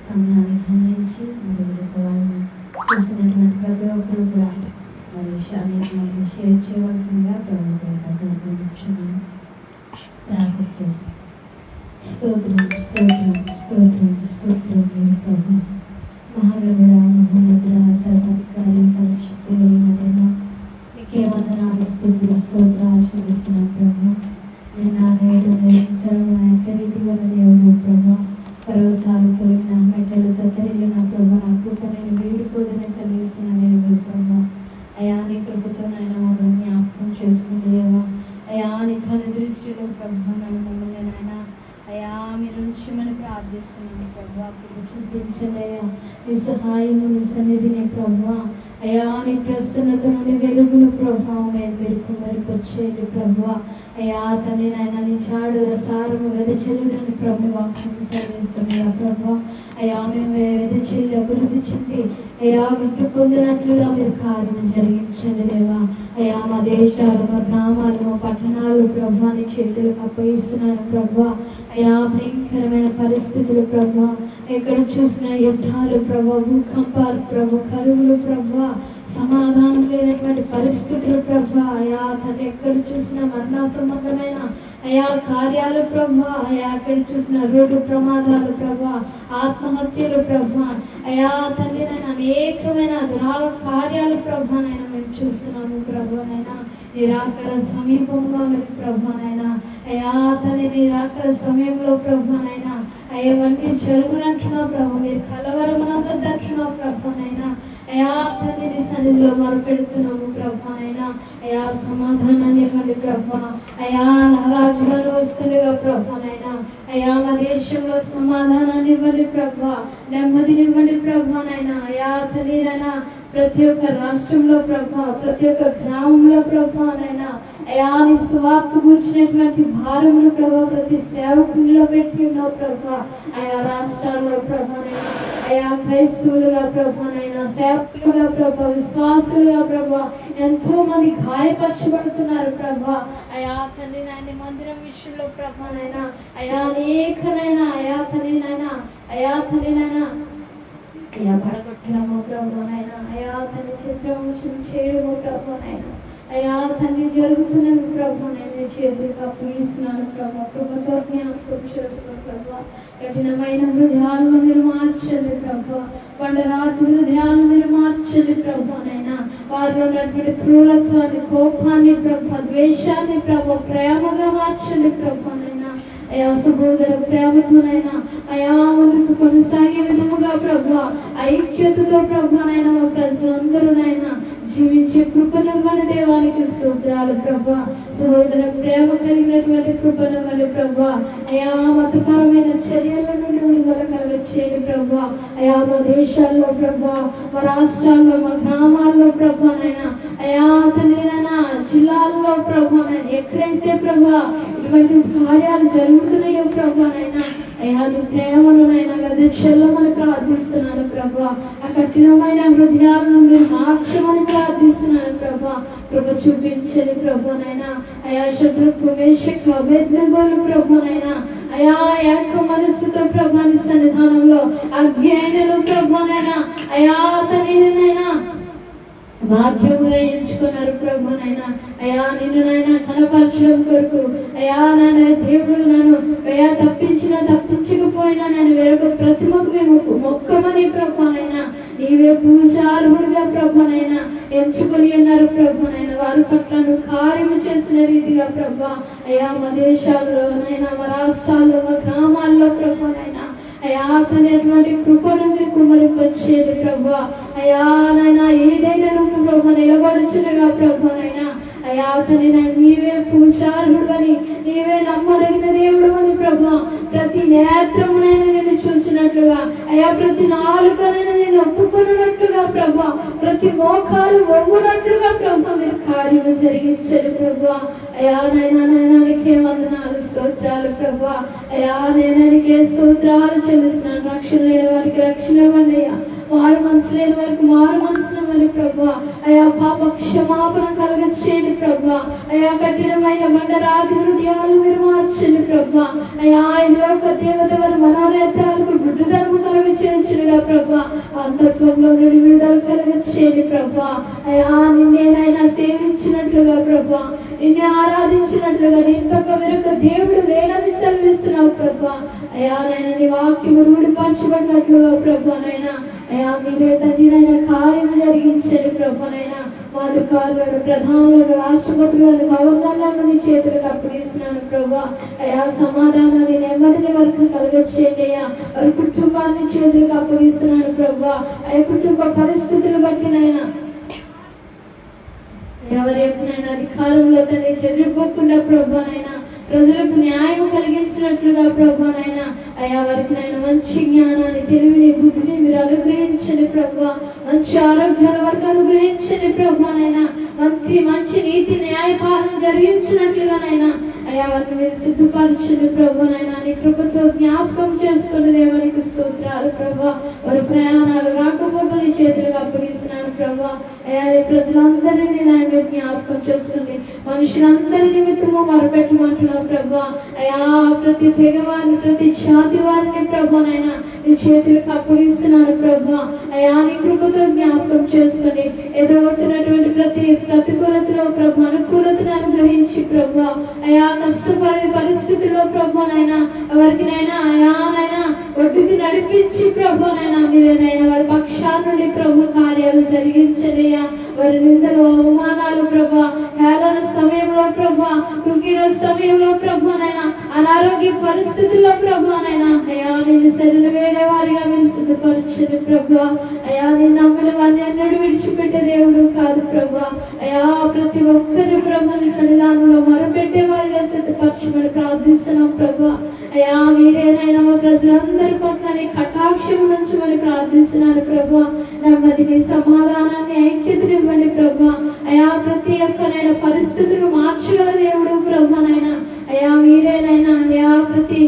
సమయాన్ని గమనించి చూస్తున్నటువంటి ప్రతి ఒక్కరు కూడా మరి షేర్ చేయవలసిందిగా ప్రార్థన చేస్తాం. స్తోత్రం స్తోత్రం స్తోత్రం స్తోత్రం ప్రభు. మహాగణుడ మహోన్నతుడ సర్వాధికారి సర్వశక్తివంతుడా నీకే వందనాలు స్తుతులు స్తోత్రాలు చెల్లిస్తున్నాం ప్రభు. నేను నేడు నిరంతరం రీతిగా దేవుడు ప్రభు. పర్వతాలు పోయిన మెట్టలు తత్తరిల్లిన ప్రభు నా కృప నేను వీడిపోదని సెలవిస్తున్నాను దేవుడు ప్రభు. అయా నీ కృపతో నాయన మమ్మల్ని జ్ఞాపకం చేసుకుంటేవా అయా నీ కను దృష్టిలో ప్రభు నన్ను మమ్మల్ని నాయన అయా మీరు ఉంచమని ప్రార్థిస్తున్నాను ప్రభు. అప్పుడు చూపించండి అయ్యా నీ సహాయము నీ సన్నిధిని ప్రభు. అయా నీ ప్రసన్నత నుండి వెలుగుల ప్రభావం మీరు కుమ్మరికి వచ్చేది ప్రభు. అయా తండ్రి నాయన నీ చాడుల సారము వెదచెల్లుడని ప్రభు వాక్యం సెలవిస్తున్నాయా ప్రభు. అయా మేము వెదచెల్లి అభివృద్ధి చెంది అయా వింటు పొందినట్లుగా మీరు కార్యం జరిగించండి దేవా. అయా మా దేశాలు మా గ్రామాలు మా పట్టణాలు ప్రభు నీ చేతులకు అప్పగిస్తున్నాను ప్రభు. అయా భయంకరమైన పరిస్థితులు ప్రభు. ఎక్కడ చూసిన యుద్ధాలు ప్రభు, భూకంపాలు ప్రభు, కరువులు ప్రభు, సమాధానం లేనటువంటి పరిస్థితులు ప్రభు. అయా తను ఎక్కడ చూసిన మరణ సంబంధమైన అయా కార్యాలు ప్రభు. అయా ఎక్కడ చూసిన రోడ్డు ప్రమాదాలు ప్రభు, ఆత్మహత్యలు ప్రభు. అయా తండ్రి నేను అనేకమైన దురాల కార్యాలు ప్రభు నైనా మేము చూస్తున్నాము ప్రభు. నైనా నీరాకడ సమీపంగా ఉంది ప్రభు. నైనా అయా తల్లి నీరాకడ సమయంలో ప్రభు. నైనా అయ్యవన్నీ జరుగునట్లుగా ప్రభు మీరు కలవరమునందునట్లుగా ప్రభు. నైనా అయా తల్లిని సన్నిధిలో మొరపెడుతున్నాము ప్రభు. నైనా అయా సమాధానాన్ని ఇవ్వండి ప్రభు. అయా రాజు గారు వస్తుండగా ప్రభు. నైనా అయా మా దేశంలో సమాధానాన్ని ఇవ్వండి ప్రభు, నెమ్మదినివ్వండి ప్రభు. నైనా అయా తల్లినైనా ప్రతి ఒక్క రాష్ట్రంలో ప్రభు, ప్రతి ఒక్క గ్రామంలో ప్రభు. నైనా అయా నీ సువార్త కూర్చున్నటువంటి భారములు ప్రభు ప్రతి సేవకుల్లో పెట్టి ఉన్నావు ప్రభు. ఆయా రాష్ట్రాల్లో ప్రభు. నైనా అయా క్రైస్తవులుగా ప్రభు. నైనా సేవకులుగా ప్రభు, విశ్వాసులుగా ప్రభు ఎంతో మంది గాయపరచబడుతున్నారు ప్రభు. అయా తండ్రి నాయన మందిరం విషయంలో ప్రభు. నైనా అయా అనేకనైనా అయా తండ్రి నైనా అయా తండ్రి నైనా అయా పడగొట్టడము ప్రభు. నైనా అయా తన చిత్రము చేయడము ప్రభు. నైనా అయా తండ్రి జరుగుతున్నవి ప్రభు. నేను చేతులకు అప్పగిస్తున్నాను ప్రభు. కృపతో జ్ఞాపకం చేసుకో ప్రభు. కఠినమైన హృదయాలను మీరు మార్చండి ప్రభు. పండరాత్రి హృదయాలను మీరు మార్చండి ప్రభు. నైనా వారిలో ఉన్నటువంటి క్రూరత్వాన్ని, కోపాన్ని ప్రభు, ద్వేషాన్ని ప్రభు ప్రేమగా మార్చండి ప్రభు. నైనా అయా సహోదర ప్రేమతోనైనా అయా ముందుకు కొనసాగే విధముగా ప్రభు ఐక్యతతో ప్రభు. నైనా మా ప్రజలందరూ నైనా జీవించే కృపనివ్వండి దేవానికి స్తోత్రాలు ప్రభు. సహోదర ప్రేమ కలిగినటువంటి కృపనివ్వండి ప్రభు. అయా మతపరమైన చర్యల నుండి విడుదల కలగచేయండి ప్రభు. అయా మా దేశాల్లో ప్రభు, మా రాష్ట్రాల్లో, మా గ్రామాల్లో ప్రభు. నైనా అయా తనైనా జిల్లాల్లో ప్రభు. ఎక్కడైతే ప్రభు ఇటువంటి కార్యాలు జరుగుతున్నాయో ప్రభు. నైనా అయా నీ ప్రేమను నైనా వెదచెల్లమని ప్రార్థిస్తున్నాను ప్రభు. ఆ కఠినమైన హృదయాలను మీరు మార్చమని ప్రార్థిస్తున్నాను ప్రభు. కృప చూపించండి ప్రభు. నైనా అయా శత్రుకు మేషకు అభేద్నగోలు ప్రభు. నైనా అయా ఏక మనస్సుతో ప్రభు నీ సన్నిధానంలో అజ్ఞానులు ప్రభు. నైనా అయా తనైనా భాగ్యముగా ఎంచుకున్నారు ప్రభు. నైనా అయా నిన్ను నైనా కనపరచడం కొరకు అయా నాయన దేవుడు నన్ను అయా తప్పించకపోయినా నేను వేరొక ప్రతిమకు మేము మొక్కమని ప్రభు. నైనా నీవే పూజార్హుడుగా ప్రభు. నైనా ఎంచుకొని ఉన్నారు ప్రభు. నైనా వారి పట్ల నువ్వు కార్యము చేసిన రీతిగా ప్రభు. అయా మా దేశాల్లో నైనా మా రాష్ట్రాల్లో మా గ్రామాల్లో ప్రభు. నైనా అయా తనటువంటి కృపను మీరు కుమ్మరికి వచ్చేది ప్రభు. అయా నైనా ఏదైనా నువ్వు ప్రభు నిలబడుచుండగా ప్రభు. నైనా అయా తనైనా నీవే పూజార్హుడు అని, నీవే నమ్మదగిన దేవుడు అని ప్రభు. ప్రతి నేత్రమునైనా నేను చూసినట్లుగా అయా ప్రతి నాలుకనైనా నిన్ను ఒప్పుకున్నట్లుగా ప్రభా, ప్రతి మోకాలు వంగునట్లుగా ప్రభా మీరు కార్యము జరిగించారు ప్రభా. అయా నైనా నీకే వందనాలు, స్తోత్రాలు ప్రభా. అయా నీకే స్తోత్రాలు చెల్లిస్తున్నాను. రక్షణ లేని వారికి రక్షణ ఇవ్వండి అయ్యా, మారు మనసు లేని వారికి మారు మనసునమని ప్రభా. అయా పాప క్షమాపణ కలగచేయండి ప్రభా. అయా కఠినమైన బండరాతి హృదయాలు మీరు మార్చండి ప్రభా. అయా లోక దేవదేవర మనోనేత్రాలకు విడుదలను కలగచేయుచునుగా ప్రభా. అంతత్వంలో నుండి విడుదల కలగచేయండి ప్రభా. అయా నిన్నేనైనా సేవించినట్లుగా ప్రభా, నిన్నే ఆరాధించినట్లుగా, నీ తప్ప వేరొక దేవుడు లేడని సెలవిస్తున్నావు ప్రభా. అయా నైనా నీ వాక్యము రూఢిపరచబడినట్లుగా ప్రభా నైనా అయా మీరే తండ్రినైనా కార్యము జరిగించండి ప్రభానైనా. మా అధికారులను, ప్రధానులను, రాష్ట్రపతులను, గవర్నర్లను నీ చేతులకు అప్పగిస్తున్నాను ప్రభా. అయా సమాధానాన్ని, నెమ్మదిని వరకు కలగచేయండి అయ్యా. వారి కుటుంబాన్ని చేతులకు అప్పగిస్తున్నాను ప్రభా. అయ్యా కుటుంబ పరిస్థితులు బట్టినైనా ఎవరి యొక్కనైనా అధికారంలో తండ్రి చెదిరిపోకుండా ప్రభానైనా ప్రజలకు న్యాయం కలిగించినట్లుగా ప్రభానైనా అయా వారికి నైనా మంచి జ్ఞానాన్ని, తెలివిని, బుద్ధిని మీరు అనుగ్రహించండి ప్రభా. మంచి ఆరోగ్యాల వరకు అనుగ్రహించండి ప్రభానైనా. మంచి నీతి న్యాయ పాలన జరిగించినట్లుగానైనా అయా వారిని మీరు సిద్ధపరచండి ప్రభానైనా. నీ కృపతో జ్ఞాపకం చేసుకుని దేవునికి స్తోత్రాలు ప్రభా. వారి ప్రయాణాలు రాకపోకలు చేతులుగా అప్పగిస్తున్నాను ప్రభా. అయా ప్రజలందరినీ నాయన జ్ఞాపకం చేసుకోండి. మనుషులందరి నిమిత్తము మొరపెట్టమంటున్నావు ప్రభా. అయా ప్రతి తెగవారిని, ప్రతి జాతి వారిని ప్రభానైనా నీ చేతులకు అప్పగిస్తున్నాను ప్రభా. అయా నీ కృపతో జ్ఞాపకం చేసుకుని ఎదురవుతున్నటువంటి ప్రతి ప్రతికూలతలో ప్రభా అనుకూలతను అనుగ్రహించి ప్రభా. అయా కష్టపడే పరిస్థితిలో ప్రభానైనా ఎవరికినైనా అయానైనా ఒడ్డుకి నడిపించి ప్రభానైనా మీరేనైనా వారి పక్షాల నుండి ప్రభు కార్యాలు జరిగించలేయా. వారి నిందలు, అవమానాలు ప్రభా, హేళన సమయంలో ప్రభా, కృంగిన సమయంలో ప్రభానైనా, అనారోగ్య పరిస్థితుల్లో ప్రభానైనా అయా నేను శరీర వేడేవారిగా మీరు సిద్ధపరచండి ప్రభా. అయా నేను నమ్మిన వారిని ఎన్నడూ విడిచిపెట్టే దేవుడు కాదు ప్రభా. అయా ప్రతి ఒక్కరి ప్రభుని సన్నిధానంలో మొరపెట్టేవారిగా సిద్ధపరచమని ప్రార్థిస్తున్నాం ప్రభా. అయా మీరేనైనా మా ప్రజలందరి పట్ల నీ కటాక్షం నుంచి మరి ప్రార్థిస్తున్నాను ప్రభా. నెమ్మదిని, సమాధానాన్ని, ఐక్యతని ఇవ్వండి ప్రభా. అయా ప్రతి ఒక్కనైనా పరిస్థితులను మార్చగల దేవుడు ప్రభానైనా అయా మీరేనైనా అయా ప్రతి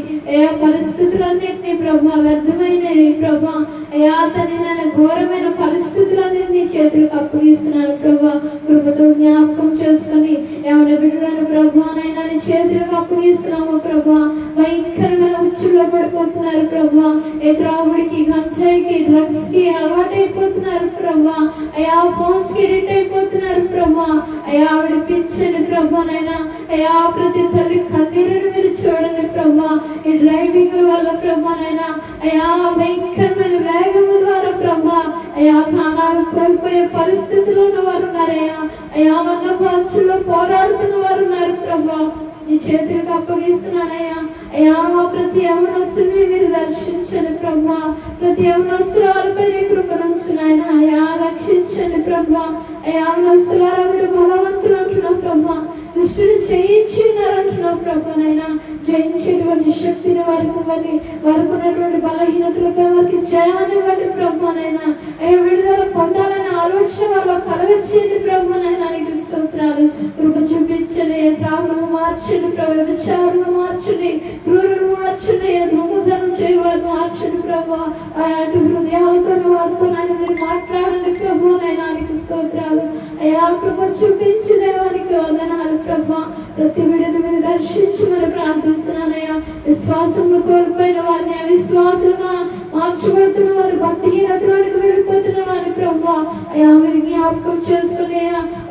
పరిస్థితులన్నింటినీ ప్రభా వ్యర్థమైనవి ప్రభా. అయా తనైనా ఘోరమైన పరిస్థితులన్నింటినీ చేతులకు అప్పగిస్తున్నాను ప్రభా. కృపతో జ్ఞాపకం చేసుకుని ఎవరి బిడ్డలను ప్రభానైనా నీ చేతులకు అప్పగిస్తున్నాము ప్రభా. భయంకరమైన ఉచ్చులో పడిపోతున్నారు ప్రభా. ఏ త్రాగుడికి, గంజాయికి, డ్రగ్స్ కి అలవాటైపోతున్నారు ప్రభా. అయా ఫోన్స్ కి ఎడిట్ అయిపోతున్నారు ప్రభా. అయా విడిపించండి ప్రభానైనా. అయా ప్రతి తల్లి కన్నీరుని మీరు చూడండి ప్రభా. ఈ డ్రైవింగ్ వల్ల ప్రభానైనా అయా భయంకరమైన వేగము ద్వారా ప్రభా అయా ప్రాణాలు కోల్పోయే పరిస్థితిలో ఉన్న వారు ఉన్నారయ్యా. అయా మన పంచులో పోరాడుతున్న వారు ఉన్నారు ప్రభా. నీ చేతులకు అప్పగిస్తున్నానయ్యా. అయా ప్రతి యవనస్తుని మీరు దర్శించండి ప్రభా. ప్రతి యవనస్తురాలపై నీ కృపణించున్నాయన అయా రక్షించండి ప్రభా. అయా యవనస్తులారా మీరు బలవంతులు అంటున్నావు ప్రభా. దుష్టుని జయించినారంటున్నావు ప్రభానైనా. జయించేటువంటి శక్తిని వారికి ఇవ్వండి. వారికి ఉన్నటువంటి బలహీనతలపై వారికి జయాన్ని ఇవ్వండి ప్రభానైనా. అయ్యా విడుదల పొందాలనే ఆలోచన వారిలో కలగచేయండి ప్రభానైనా. నీకు స్తోత్రాలు. కృప చూపించండి. త్రాగులను మార్చండి ప్రభు, విచారణను మార్చండి, క్రూరులను మార్చండి, దొంగతనం చేయవారిని మార్చండి ప్రభా. అటు హృదయాలతో వారితో నాయన మీరు మాట్లాడండి ప్రభునైనా. నీకు స్తోత్రాలు. అయా కృప చూపించి దేవానికి వందనాలు ప్రభా. ప్రతి బిడ్డను మీరు దర్శించమని ప్రార్థిస్తున్నానయ్యా. విశ్వాసంలో కోల్పోయిన వారిని అవిశ్వాసులుగా మార్చబడుతున్న వారు, భక్తిహీనత వరకు వెళ్ళిపోతున్న వారిని ప్రభా అయా మీరు జ్ఞాపకం చేసుకుని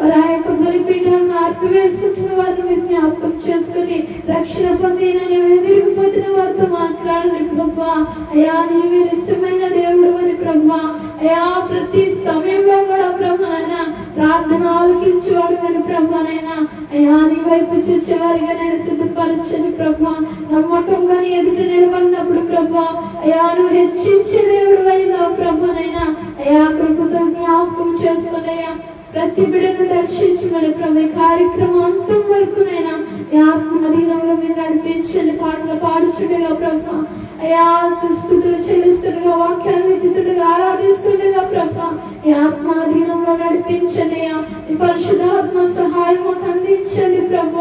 వారు ఆ యొక్క బలిపీఠాలను ఆర్పివేసుకుంటున్న వారిని మీరు జ్ఞాపకం చేసుకుని రక్షణ పొందినని ఎదిరిగిపోతున్న వారితో మాట్లాడండి ప్రభా. అయా నీవే నిజమైన దేవుడు అని ప్రభా. అయా ప్రతి సమయంలో కూడా ప్రభానైనా ప్రార్థన ఆలకించేవాడు అని ప్రభానైనా అయా నీ వైపు చూసేవారిగా నేను సిద్ధపరచండి ప్రభా. నమ్మకంగా నీ ఎదుట నిలబడినప్పుడు ప్రభా అయా నువ్వు హెచ్చించే దేవుడు అయినా ప్రభానైనా అయా కృపతో జ్ఞాపకం చేసుకున్నాయా. ప్రతి బిడ్డను దర్శించమని ప్రభు కార్యక్రమం అంతం వరకునైనా ఆత్మధీనంలో మీరు నడిపించండి. పాటలు పాడుచుండగా ప్రభా అయా స్తుతులు చెల్లిస్తుండగా, వాక్యాన్ని విద్యుతులుగా ఆరాధిస్తుండగా ఈ ఆత్మాధీనంలో నడిపించండి అయ్యా. ఈ పరిశుద్ధాత్మ సహాయం మాకు అందించండి ప్రభు.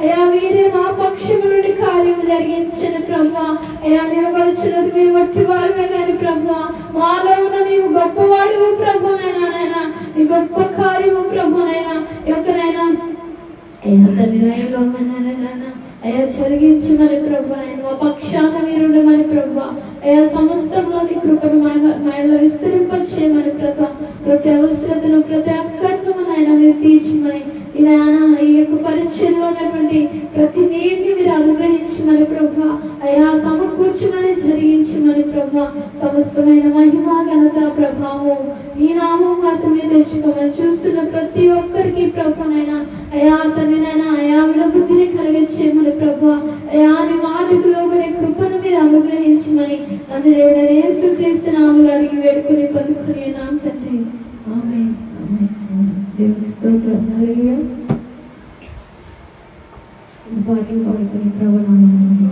అయ్యా మీరే మా పక్షము నుండి కార్యం జరిగించండి ప్రభు. అయ్యా నిలబడుచున్నది మేము వట్టి వారమే కానీ ప్రభు, మాలో ఉన్న నీవు గొప్పవాడివు ప్రభునైనా నాయన, నీ గొప్ప కార్యము ప్రభునైనా యొక్కనైనా అయ్యా తండ్రి అయ్యా జరిగించి మరి ప్రభు ఆయన మా పక్షాన మీరుండమని ప్రభు. అయ్యా సమస్తంలోని కృపను మహిళ విస్తరింపచేయమని ప్రభు. ప్రతి అవసరతను ప్రతి అక్కర్ను నాయన మీరు తీర్చిమని ఈ నాయన ఈ యొక్క పరిచయంలో ఉన్నటువంటి ప్రతి నీటిని మీరు అనుగ్రహించమని ప్రభు. అయ్యా సమకూర్చమని జరిగించమని ప్రభు. సమస్తమైన మహిమ ఘనత ప్రభావం ఈ నామం మాత్రమే తెచ్చుకోమని చూస్తున్న ప్రతి ఒక్కరికి ప్రభునైనా అయా తండ్రినైనా అయా బుద్ధిని కలిగించేయమని ప్రభు. అయా నీ మాటకు లోబడే కృపను మీరు అనుగ్రహించమని నజరేయుడైన యేసుక్రీస్తు నామములో అడిగి వేడుకొని పొందుకుని ఉన్నాం తండ్రి. ఆమేన్. దేవునికి స్తోత్రం. హల్లెలూయా. పాటలు పాడుకొని ప్రభు నామములో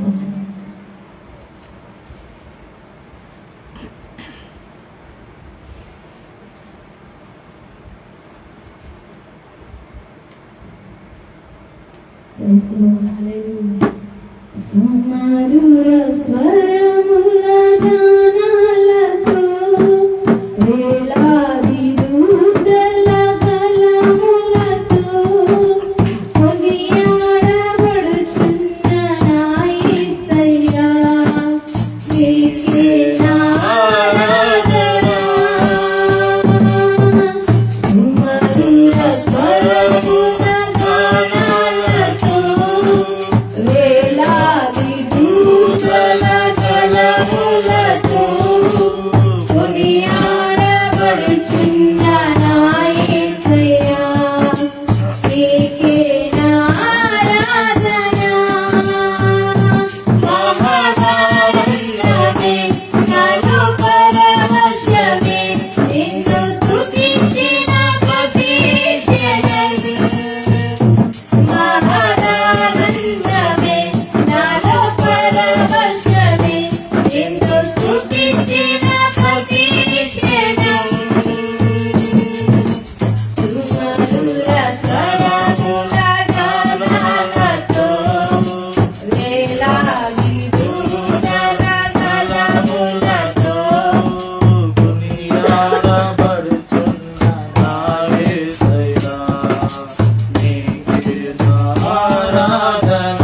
సుమధుర స్వరముల గానాలతో వేలాది దూతల గళములతో కొనియాడబడుచున్న నా యేసయ్యా, నీకే నా ఆరాధన. సుమధుర స్వరముల వేలాది దూతల గళములతో కొనియాడబడుచున్న నా యేసయ్యా, నీకే నా ఆరాధన. మహానందమే నాలో పరవశమే, నిన్ను స్తుతించిన కృతజ్ఞతలు. మహానందమే నాలో పరవశమే, నిన్ను స్తుతించిన కృతజ్ఞతలు. సుమధుర స్వరముల గానాలతో వేలాది దూతల గళములతో కొనియాడబడుచున్న నా యేసయ్యా, నీకే నా ఆరాధన.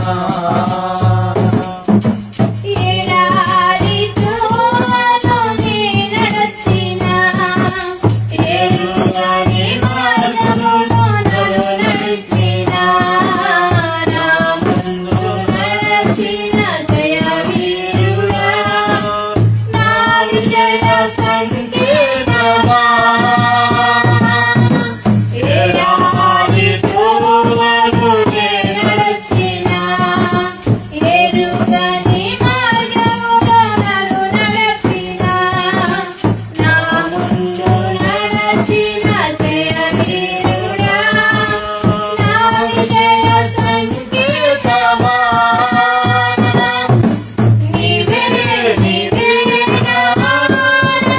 ఎడారి త్రోవలో నీ నడచిన, ఎరుగని మార్గములో నన్ను నడిపిన, నా ముందు నడచిన జయవీరుడా, నా విజయ సంకేతమా. ఎడారి త్రోవలో నీ నడచిన, ఎరుగని మార్గములో నన్ను నడిపిన, నా ముందు నడచిన జయవీరుడా, నా విజయ సంకేతమా. నీవే నీవే నా ఆనందమే,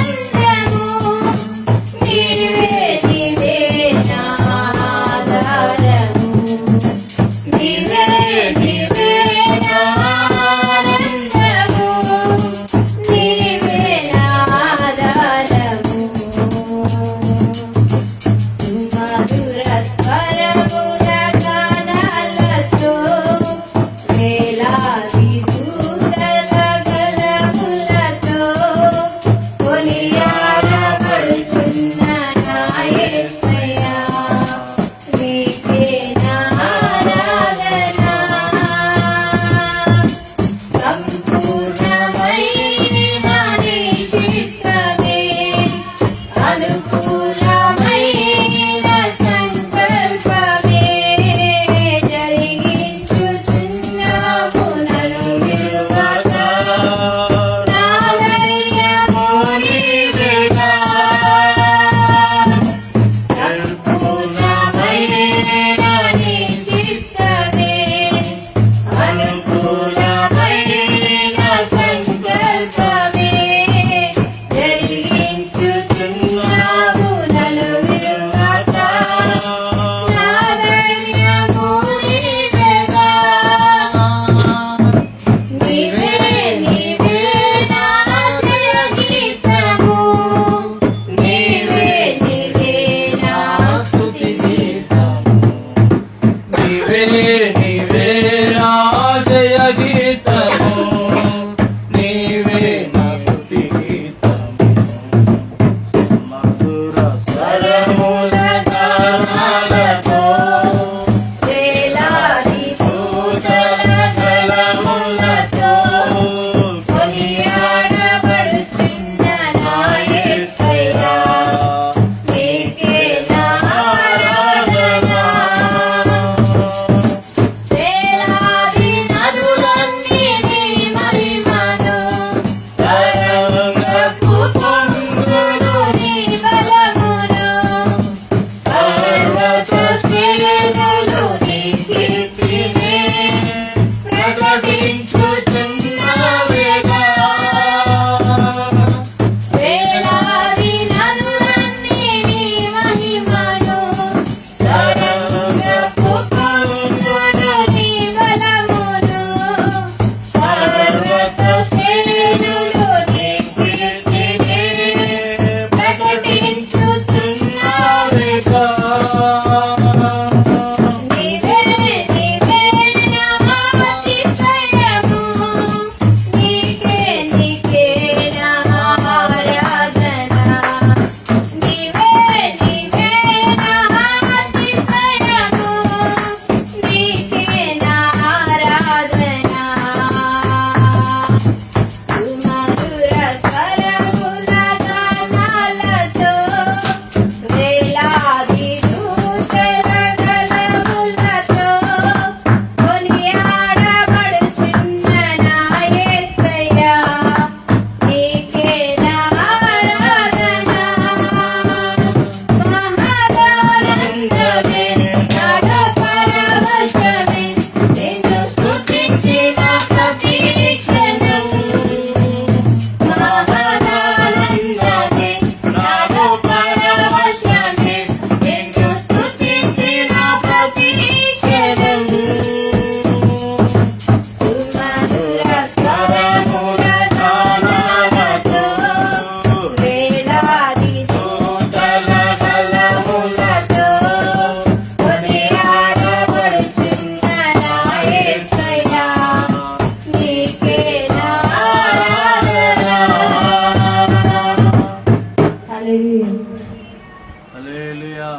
నా స్తుతి గీతము మధుర స్వరముల గానాలతో వేలాది దూతల గళములతో కొనియాడబడుచున్న నా యేసయ్యా నీకే నా ఆరాధన. వేలాది నదులన్నీ నీ మహిమను తరంగపు పొంగులు నీ బలమును పర్వత శ్రేణులు నీ కీర్తిని ప్రకటించుచున్నవేగా. వేలాది నదులన్నీ నీ మహిమను తరంగపు పొంగులు నీ బలమును పర్వత శ్రేణులు నీ కీర్తిని ప్రకటించుచున్నవేగా. నీవే నీవే నా అతిశయము, నీకే నీకే నా ఆరాధన. నీవే నీవే నా అతిశయము, నీకే నా ఆరాధన. సుమధుర స్వరముల గానాలతో వేలాది దూతల గళములతో కొనియాడబడుచున్న నా యేసయ్యా నీకే నా ఆరాధన. మహదానందమే నాగ పరవశమే నిన్ను స్తుతించిన ప్రతి క్షణం. మహదానందమే నాగ పరవశమే నిన్ను స్తుతించిన ప్రతి క్షణం. సుమధుర స్వరముల గానాలతో వేలాది దూతల గళములతో కొనియాడబడుచున్న నా యేసయ్యా నీకే నా ఆరాధన. హల్లెలూయా. హల్లెలూయా.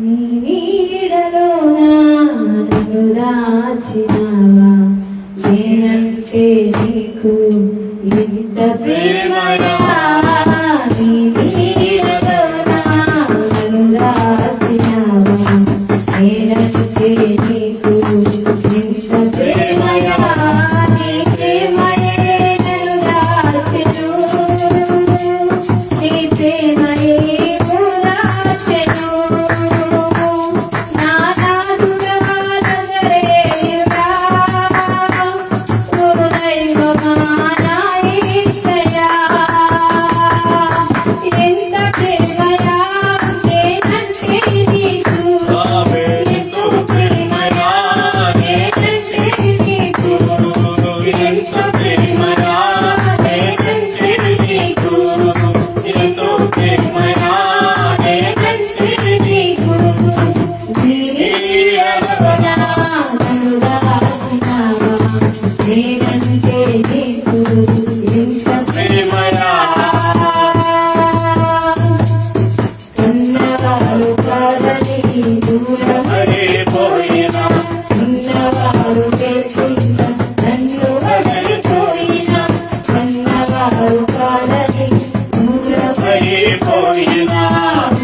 నీ నీడలో నన్ను దాచినావా, నేనంటే నీకు ఇంత ప్రేమయా. నీ నీడలో నన్ను దాచినావా, నేనంటే నీకు ఇంత ప్రేమయా. నీ ప్రేమయే నన్ను దాచెను, నీ ప్రేమయే నన్ను దాచెను. నా నాథుడా నజరేయుడా, ఓ దైవమా నా యేసయ్యా ఎంత ప్రేమయా నేనంటే నీకు, ఎంతో ప్రేమయా నేనంటే నీకు, ఎంతో ప్రేమయా నేనంటే నీకు, ఎంతో ప్రేమయా నేనంటే నీకు. నీడలోనా నన్ను దాచినావా, నేనంటే నీకు ఇంత ప్రేమయా. ఉన్నవారు కాదని దూరమైపోయినా, ఉన్నవారు తెలిసిన నన్ను వదిలిపోయినా, ఉన్నవారు కాదని దూరమైపోయినా,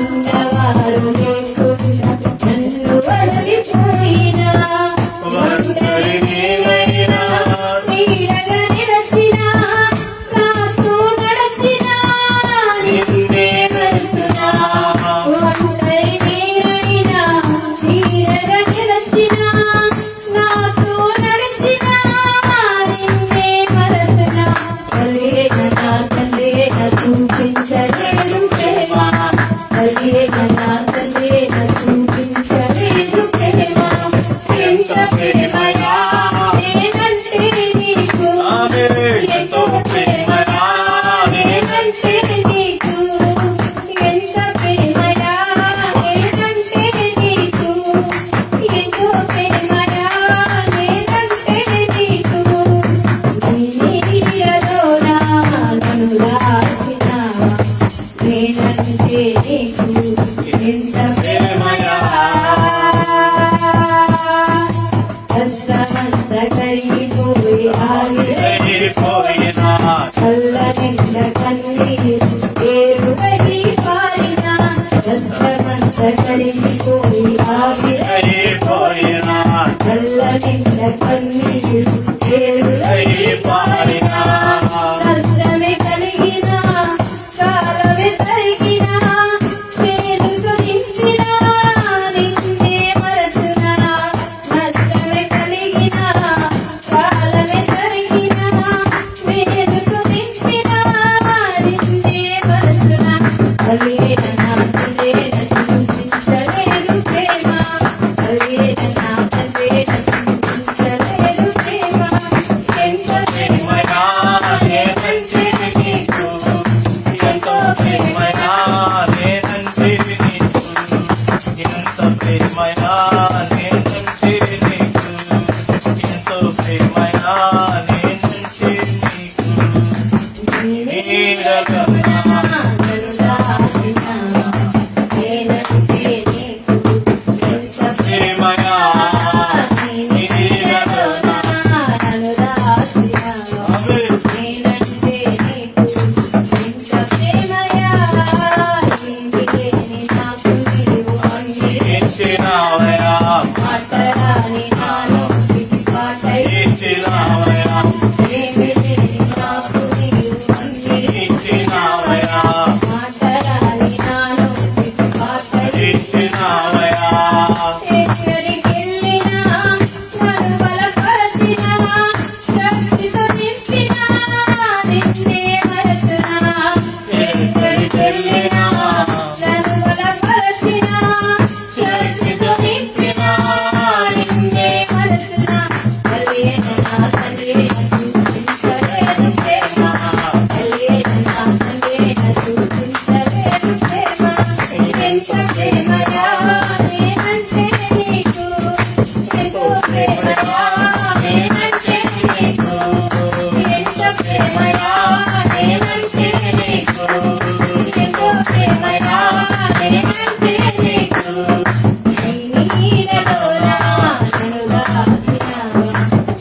ఉన్నవారు లేకుండా నన్ను వదిలిపోయినా, ఒంటరి నీవైనా నీడగా నిలచినా, నాతో నడచినా నిన్నే వెతుకుతున్నా. ఒంటరి నీవైనా నీడగా నిలచినా, నాతో నడచినా నిన్నే మరతున్నా. కలిగేనా తండ్రేనా చూపించలేను ప్రేమ, కలిగేనా తండ్రేనా చూపించలేను ప్రేమ. ఎంత ప్రేమయా ప్రేమయా నేనంటే నీకు ఎంత ప్రేమయా నేనంటే నీకు ఎంతో ప్రేమయా నేనంటే నీకు నీ నీడలోనా నన్ను దాచినావా నేనంటే నీకు ఎంత ప్రేమయా కష్టమంత కరిగిపోయి ఆగిపోయినా కళ్ళ నిండా కన్నీరు ఏరుగై పారిన కష్టమంత కరిగిపోయి ఆగిపోయినా కళ్ళ నిండా కన్నీరు ఏరుగై పారిన కష్టమే కలిగిన కాలమే తరిగిన పేరుకు నింపిన నిన్నే మరచునా నష్టమే కలిగిన కాలమే తరిగిన పేరుకు నింపిన నిన్నే మరచునా కలిగిన తండ్రి చింతలేదు ప్రేమ కలిగిన తండ్రి చింతలేదు ప్రేమ ఎంత ప్రేమయా నేనంటే నీకు ఎంతో ప్రేమయా నేనంటే నీకు ఎంత ప్రేమయా నేనంటే నీకు ఎంతో ప్రేమయా నేనంటే నీకు నీడలోనా ప్రేమయా నీడలోనా ఇచ్చినావయా ఇచ్చినావయా ఇచ్చినావయా ఇచ్చినావయా ఎక్కడికెళ్ళినా నన్ను బలపరచినా శక్తితో నింపినా నిన్నే మరచునా ఎక్కడికెళ్ళినా నన్ను బలపరచినా శక్తితో నింపినా నిన్నే మరచునా కలిగిన తండ్రి చూపించలేదు ప్రేమ కలిగిన తండ్రి చూపించలేదు ప్రేమ ఎంత ప్రేమయా నేనంటే నీకు ఎంతో ప్రేమయా నేనంటే నీకు ఎంత ప్రేమయా నేనంటే నీకు ఎంతో ప్రేమయా నేనంటే నీకు నీ నీడలోనా నన్ను దాచినావా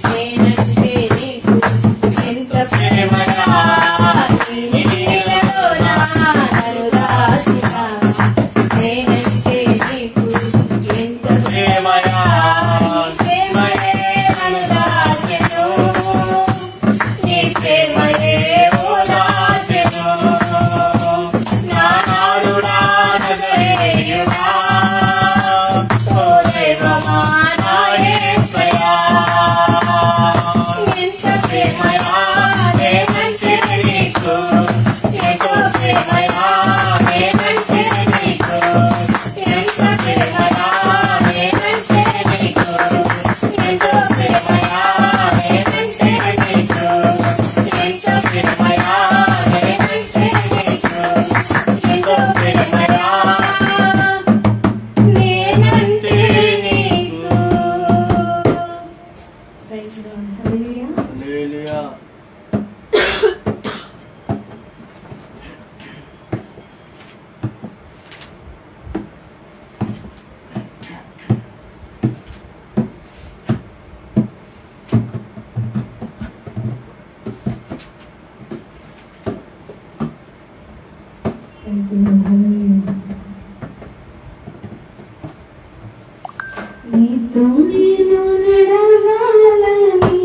నేనంటే నీకు ఎంత ప్రేమయా నీ నీడలోనా నన్ను దాచినావా నేనంటే నీకు ఎంత ప్రేమయా ప్రేమయే నన్ను దాచెను నీ ప్రేమయే ఓదాచెను నా నాడుడా నజరేయుడా ఓ దేవమా నా యేసయ్యా ఎంత ప్రేమయా నేనంటే నీకు ఎంతో ప్రేమయా నేనంటే నీకు ఎంత ప్రేమయా నేనంటే నీకు ఎంతో ప్రేమయా నేనంటే నీకు ఎంత ప్రేమయా నేనంటే నీకు ఎంతో ప్రేమయా నేనంటే నీకు. Praise the Lord. Hallelujah. Hallelujah Praise the Lord. Hallelujah. నీతో నేను నడవాలని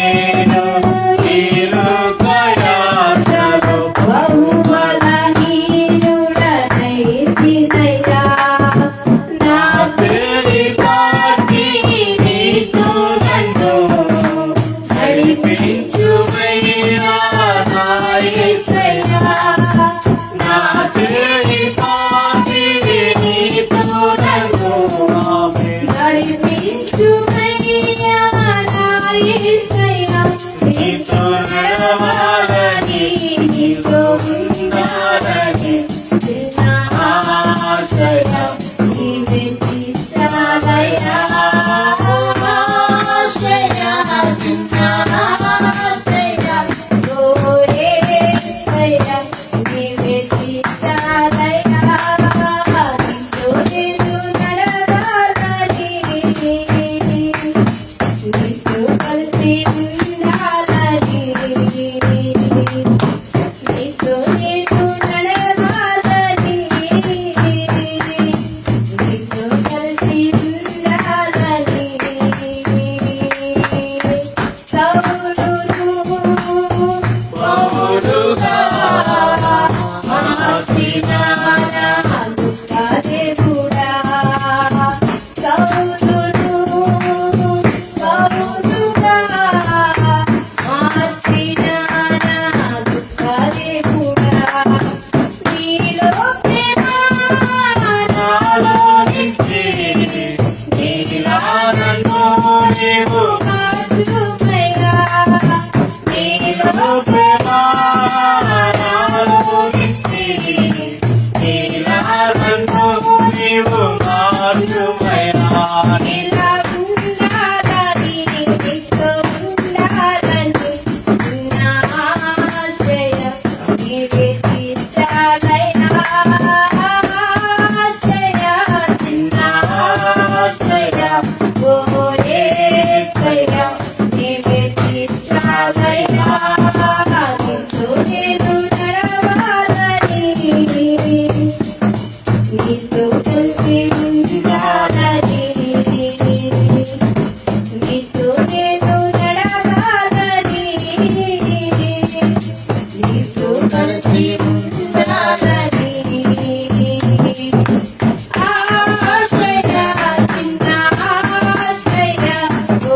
నేను నీరు ప్రయాసలు బహుబలహీనుడనైతినయ్యా, నా చేయి పట్టి నీతో నన్ను నడిపించుమయ్యా నా యేసయ్యా. నా చేయి పట్టి నీతో నన్ను నడిపించుమయ్యా నా యేసయ్యా. నీతో నడవాలని నీతో ఉండాలని నా ఆశయ నీవే తీర్చాలయ్యా, ఆశయా, నా ఆశయా. ఓ యేసయ్యా, నీవే తీర్చాలయ్యా, నీతో నేను నడవాలని, నీతో కలిసి ఉండాలని, నీతో నేను నడవాలని, నీతో కలిసి ఉండాలని. బహుడుగా మార్చిన దేవుడా, సౌలును బహుడుగా మార్చిన దేవుడా, నీలో ప్రేమ నాలో నించి నీలా నన్ను నీవు మార్చుమయ్యా, నీలో ప్రేమ నాలో నించి నీలా నన్ను నీవు మార్చుమయ్యా. ఇలా ఉండాలని, నీతో ఉండాలని, నా ఆశయ నీవే తీర్చాలయ్యా, ఆశయ, నా ఆశయ. ఓ యేసయ్యా, నీవే తీర్చాలయ్యా, నీతో నేను నడవాలని, నీతో కలిసి ఉండాలని, నీతో నేను నడవాలని, నీతో కలిసి ఉండాలని. ఆశయ, చిన్న ఆశయ, ఓ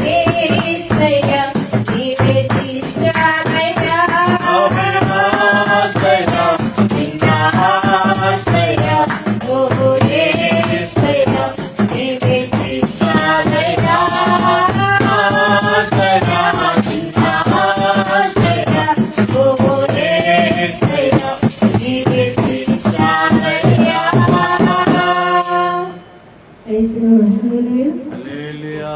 యేసయ్యా, నీవే తీర్చాలయ్యా, ఆశయ నిన్న ఆశయ ఓ యేసయ్యా, నీవే తీర్చాలయ్యా, ఆశయ నిన్న ఆశయ, ఓ యేసయ్యా, నీవే తీర్చాలయ్యా. హల్లెలూయా.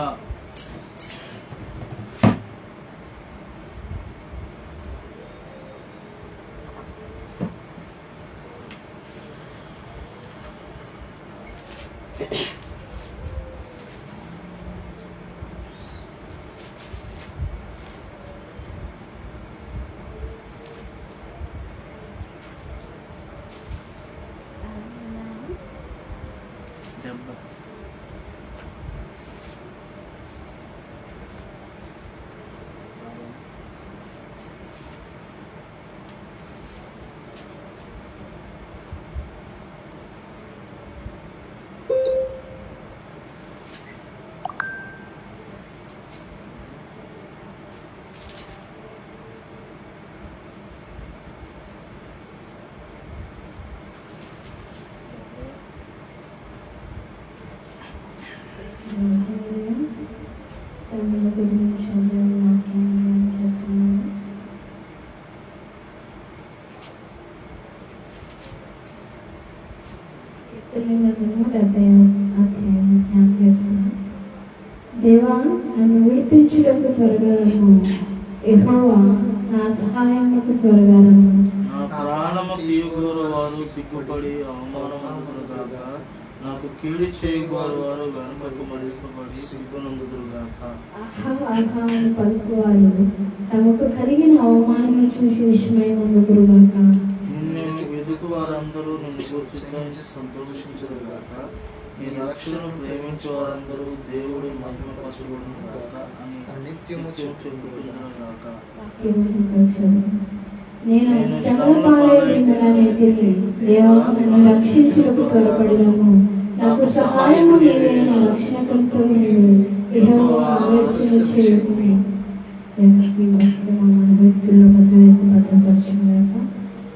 దెబ్బ సమయంలో 10 నిమిషాలు వాక్యాన్ని చేస్తున్నాను. కీర్తనలను 70 అధ్యాయం జ్ఞాపకం చేసుకున్నాను. దేవా, నన్ను విడిపించుటకు త్వరగా రమ్ము. యెహోవా, నా సహాయమునకు త్వరగా రమ్ము. నా ప్రాణము తీయగోరు వారు సిగ్గుపడి అవమానమందురుగాక, నాకు కీడు చేయగోరు వారు వెనుకకు మడిపబడి సిగ్గునందుదురుగాక. ఆహా ఆహా అని పలుకువారు తమకు కలిగిన అవమానము చూసి విషమయమందురుగాక. నిన్ను వెతుకు వారందరూ నిన్ను గురించి సంతోషించదుగాక. ఈ రక్షణను ప్రేమించే వారందరూ దేవుడు మహిమ పరచబడును గాక అని నిత్యము చెప్పుకుంటున్నాను గాక. నేను శ్రమల పాలైందని తిరిగి దేవా నన్ను రక్షించుటకు త్వరపడినము. నాకు సహాయము నీవే, నా రక్షణకర్తవు నీవే. యెహోవా ఆలస్యము చేయకుము. దేవునికి వాక్యము మన హృదయాల్లో భద్రవేసి భద్రపరచుగాక.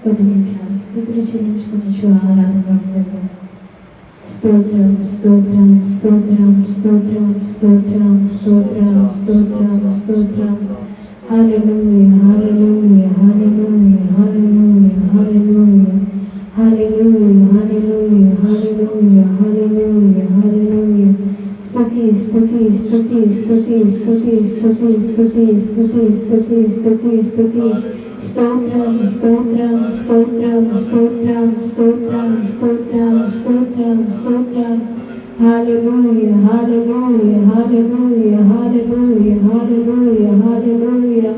కొద్ది నిమిషాలు స్తుతులు చెల్లించుకొనుచు ఆరాధన చేద్దాం. స్తోత్రం స్తోత్రం స్తోత్రం స్తోత్రం స్తోత్రం స్తోత్రం స్తోత్రం స్తోత్రం. హల్లెలూయా హల్లెలూయా హల్లెలూయా హల్లెలూయా హల్లెలూయా హల్లెలూయా హల్లెలూయా హల్లెలూయా హల్లెలూయా హల్లెలూయా. స్తుతి స్తుతి స్తుతి స్తుతి స్తుతి స్తుతి స్తుతి స్తుతి స్తుతి స్తుతి స్తుతి. స్తోత్రం స్తోత్రం స్తోత్రం స్తోత్రం స్తోత్రం స్తోత్రం స్తోత్రం స్తోత్రం. హల్లెలూయా హల్లెలూయా హల్లెలూయా హల్లెలూయా హల్లెలూయా హల్లెలూయా.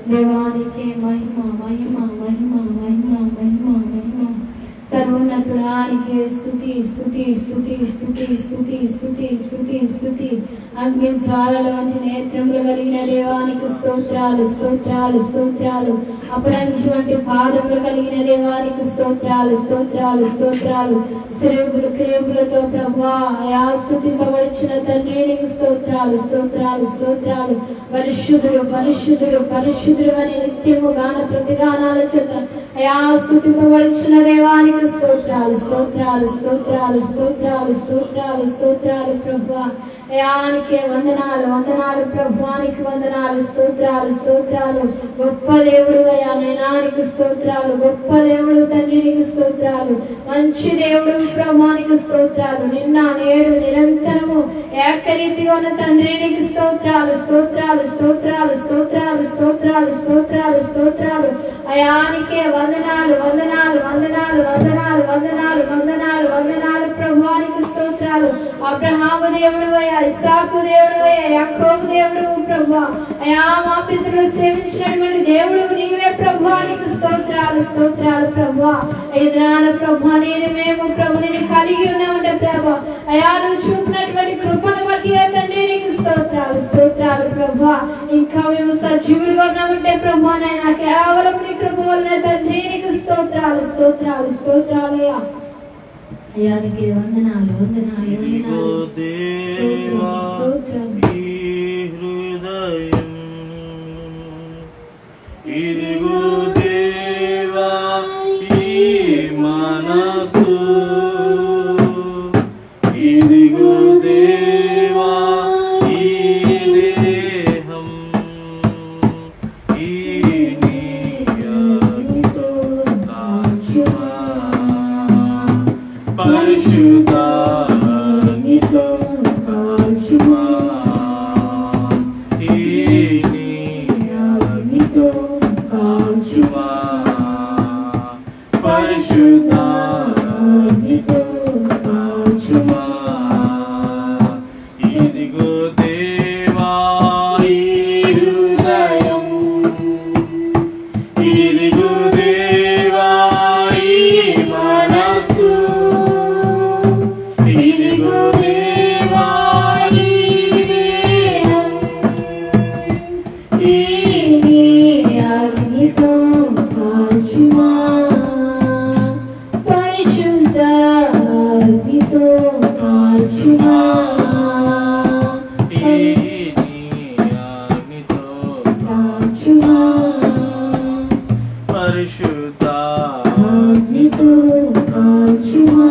దేవానికే మహిమ మహిమ మహిమ మహిమ మహిమ మహిమ. సర్వోన్నతుడానికే స్తుతి స్తుతి స్తుతి స్తుతి స్తుతి స్తుతి స్తుతి స్తుతి. అగ్ని జ్వాలలోని నేత్రములు కలిగిన దేవానికి స్తోత్రాలు స్తోత్రాలు స్తోత్రాలు. అపరంజి వంటి పాదములు కలిగిన దేవానికి స్తోత్రాలు స్తోత్రాలు స్తోత్రాలు. శ్రేపులు క్రేపులతో ప్రభువా అయా స్తుతింపబడుచున్న తండ్రి నీకు స్తోత్రాలు స్తోత్రాలు స్తోత్రాలు. పరిశుద్ధుడు పరిశుద్ధుడు పరిశుద్ధుడు అని నిత్యము గాన ప్రతిగానాల చేత అయా స్తుతింపబడుచున్న దేవానికి స్తోత్రాలు స్తోత్రాలు స్తోత్రాలు స్తోత్రాలు స్తోత్రాలు స్తోత్రాలు. ప్రభువా అయానికే వందనాలు వందనాలు. ప్రభువానికి వందనాలు స్తోత్రాలు స్తోత్రాలు. గొప్ప దేవుడు అయా నైనానికి స్తోత్రాలు. గొప్ప దేవుడు తండ్రి నీకు స్తోత్రాలు. మంచి దేవుడు ప్రభువానికి స్తోత్రాలు. నిన్న నేడు నిరంతరము ఏకరీతిగా ఉన్న తండ్రి నీకు స్తోత్రాలు స్తోత్రాలు స్తోత్రాలు స్తోత్రాలు స్తోత్రాలు స్తోత్రాలు స్తోత్రాలు. అయానికే వందనాలు వందనాలు వందనాలు వందనాలు వందనాలు వందనాలు వందనాలు. ప్రభువానికి స్తోత్రాలు. అబ్రహాము దేవుడు అయ్యా, ఇస్సాకు దేవుడు అయ్యా, యాకోబు దేవుడు ప్రభువా అయా మా పితరులు సేవించినటువంటి దేవుడు నీవే ప్రభువానికి స్తోత్రాలు స్తోత్రాలు. ప్రభువా ఎదురాల ప్రభు నేను మేము ప్రభుని కలిగి ఉన్నామంటే ప్రభు అయా నువ్వు చూపినటువంటి కృపను బట్టి తండ్రి నీకు స్తోత్రాలు స్తోత్రాలు. ప్రభువా ఇంకా మేము సజీవులుగా ఉన్నామంటే ప్రభు నైనా కేవలం నీ కృప వలన తండ్రి నీకు స్తోత్రాలు స్తోత్రాలు స్తోత్రాలు. అయానికి వందనాలు వందనాలు ఇదిగో దేవా స్తోత్రం. ఈ హృదయం, ఇదిగో దేవా ఈ మనసు, ఇదిగో దేవా ఈ దేహం, ఈ నీ అగ్నితో కాల్చుమా. పరిశుద్ధాగ్నితో కాల్చుమా. ఈ నీ అగ్నితో కాల్చుమా. పరిశుద్ధాగ్నితో కాల్చుమా. ఇదిగో దేవా ఈ హృదయం, ఇదిగో దేవా ఈ మనసు, ఇదిగో దేవా ఈ దేహం, ఈ నీ అగ్నితో కాల్చుమా. పరిశుద్ధ అగ్నితో కాల్చుమా. ఈ నీ అగ్నితో కాల్చుమా. పరిశుద్ధ అగ్నితో కాల్చుమా.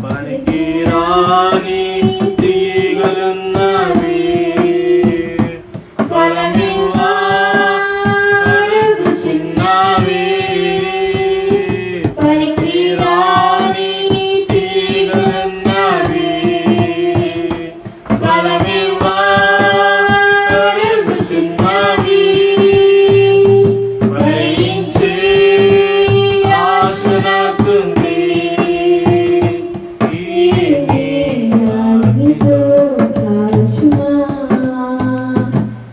పనికిరాని తీగలున్నవి ఫలమివ్వా అడుగుచున్నవి. పనికిరాని తీగలున్నవి ఫలమివ్వా అడుగుచున్నవి. ఫలించే ఆశ నాకుంది. ఈ నీ అగ్నితో కాల్చుమా.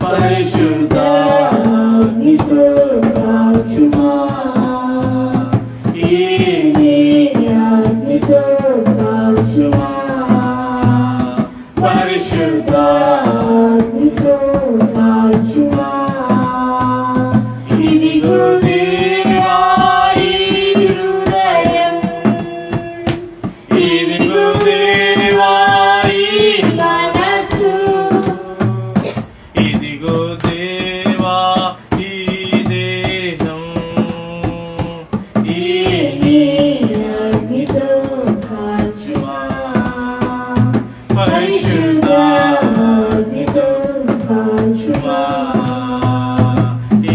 పరిశుద్ధ అగ్నితో కాల్చుమా. ఈ నీ అగ్నితో కాల్చుమా. కాల్చుమా ఈ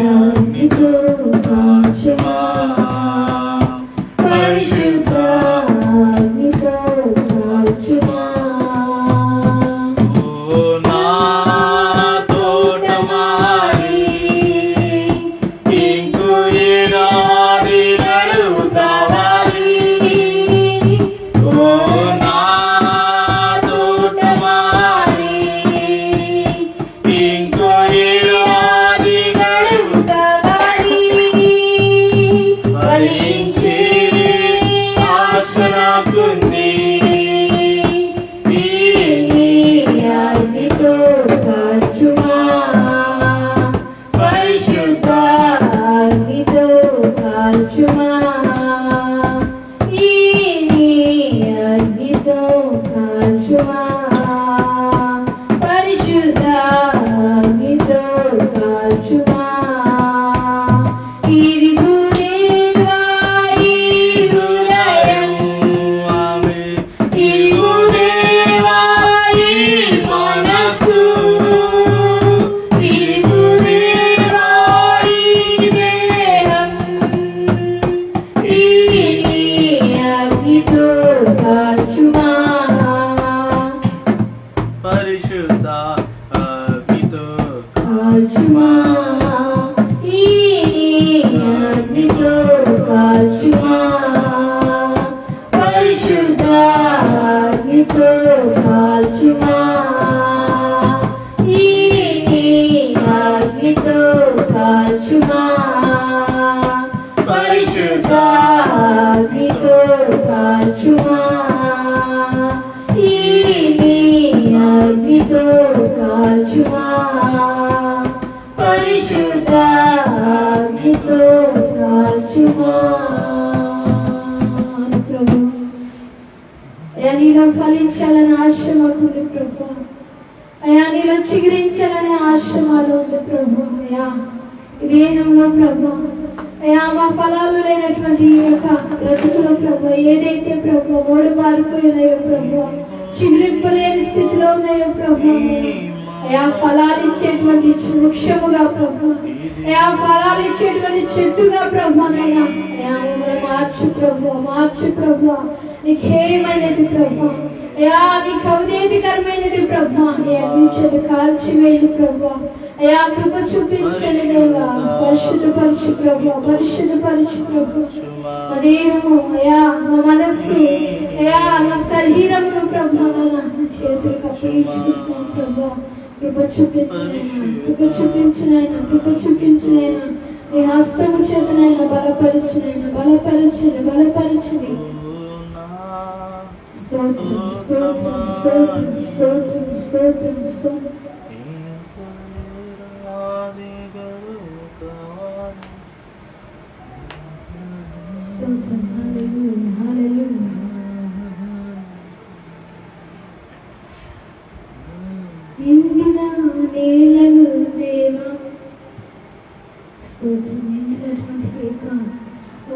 అగ్నితో కాల్చుమా పరిశుద్ధ అగ్నితో కాల్చుమా ఓ నా తోటమాలి ఇంకు ఏడాది గడువు కావాలి ఓ నా తోటమాలి ఇంకు ఏడాది గడువు కావాలి ఫలించే ఆశ నాకుంది అగ్నితో కాల్చుమా పరిశుద్ధ అగ్నితో కాల్చుమా ఈ అగ్నితో కాల్చుమా పరిశుద్ధ అగ్నితో కాల్చుమా ఇరుగు నేర్వా ఈ హృదయం ఆమె ఇరుగు దేవా ఈ మనసు ఇరుగు దేవా ఈ దేహం ఈ అగ్నితో కాల్చుమా పరిశుద్ధ అగ్నితో కాల్చుమా ఈ అగ్నితో కాల్చుమా పరిశుద్ధ అగ్నితో కాల్చుమా ఈ అగ్నితో కాల్చుమా పరిశుద్ధ అగ్నితో కాల్చుమా ఈ అగ్నితో కాల్చుమా పరిశుద్ధ అగ్నితో కాల్చుమా ప్రభు అయా నీలో ఫలించాలని ఆశ మాకుంది ప్రభు అయా నీలో చిగురించాలని ఆశ మాలో ఉంది ప్రభు అయా ఈ దేహంలో ప్రభు అయా మా ఫలాలు లేనటువంటి ఈ యొక్క బ్రతుకులో ప్రభు ఏదైతే ప్రభు ఓడి బారిపోయి ఉన్నాయో ప్రభు చిగురింపలేని స్థితిలో ఉన్నాయో ప్రభు అయా ఫలాలు ఇచ్చేటువంటి వృక్షముగా ప్రభు అయా ఫలాలు ఇచ్చేటువంటి చెట్టుగా ప్రభు నైనా అయా మమ్మల్ని మార్చు ప్రభు నీకేమైనది ప్రభు అయా నీకు అవినీతికరమైనది ప్రభు నీ అగ్నిచేత కాల్చివేయదు ప్రభు అయా కృప చూపించండి దేవా పరిశుద్ధపరచు ప్రభు మా దేహము అయా మా మనస్సు అయా మా శరీరమును ప్రభు నా చేతులకు అప్పగించుకుంటున్నాం ప్రభు కృప చూపించునైనా నీ హస్తము చేతనైనా బలపరచండి స్తోత్రం హల్లెలూయా ఎండిన నేలను దేవా ఎండినటువంటి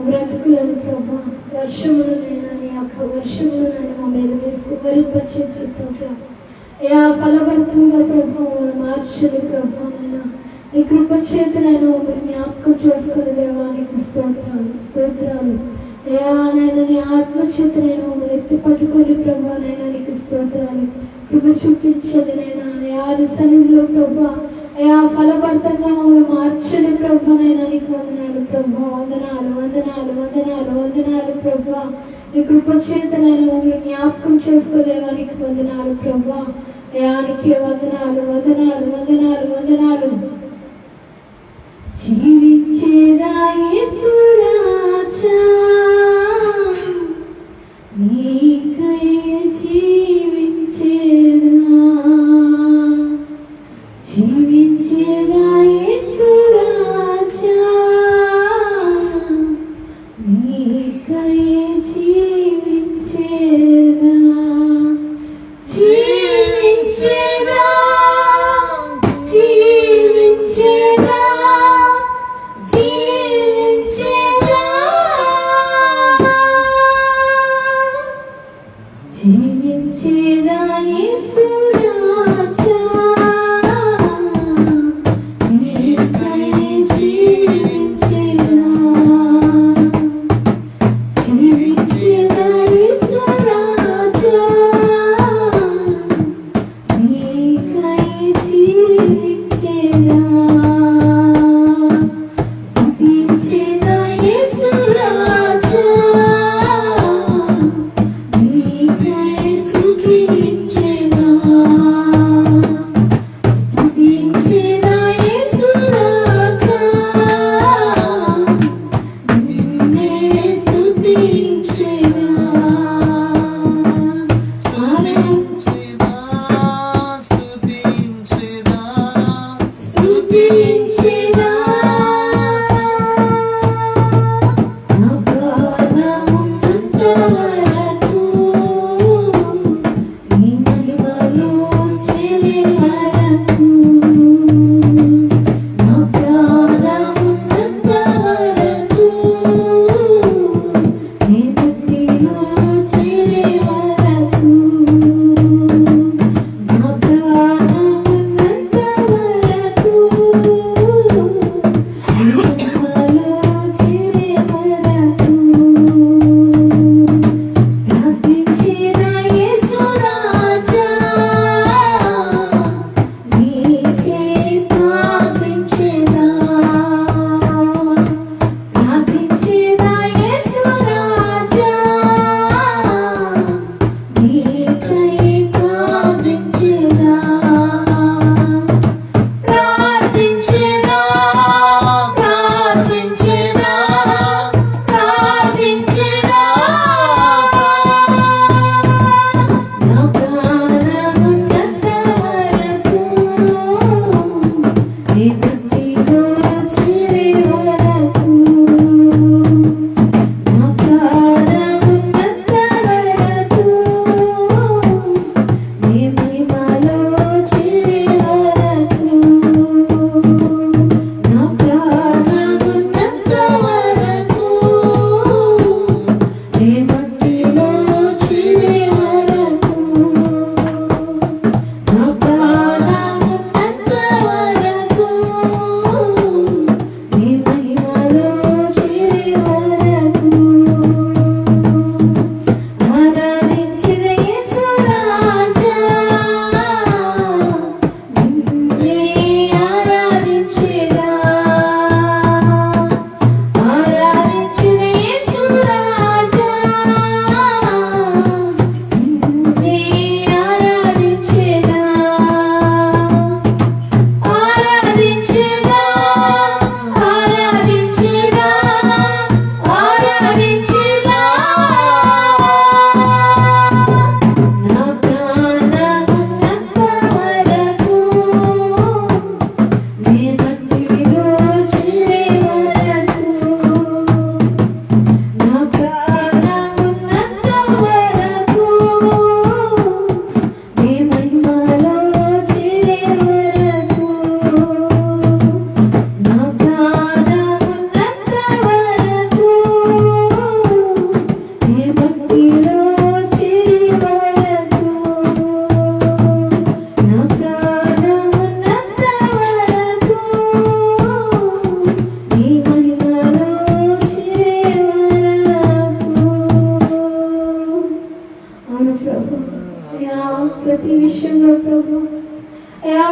బ్రతుకులను ప్రభా వర్షములనైనా నీ యొక్క వర్షములనైనా మా మీద కుమరింపచేసే ప్రభా అయా ఫలభరితంగా ప్రభా మార్చని ప్రభానైనా నీ కృప చేతనైనా మమ్మల్ని జ్ఞాపకం చేసుకుని దేవానికి స్తోత్రాలు అయా నైనా నీ ఆత్మ చేతనైనా మమ్మల్ని ఎత్తి పట్టుకొని ప్రభానైనా నీకు స్తోత్రాలు కృప చూపించండి నైనా అయా నీ సన్నిధిలో ప్రభా అయా ఫలభరితంగా మమ్మల్ని మార్చని ప్రభానైనా నీకు వందనాలు ప్రభా వందనాలు ప్రభా నీ కృప చేతనైనా మమ్మల్ని జ్ఞాపకం చేసుకోదేవానికి వందనాలు ప్రభా అయానికి వందనాలు జీవించేదా యేసు రాజా నీకై జీవించేదా యేసు రాజా నీకై జీవించేదా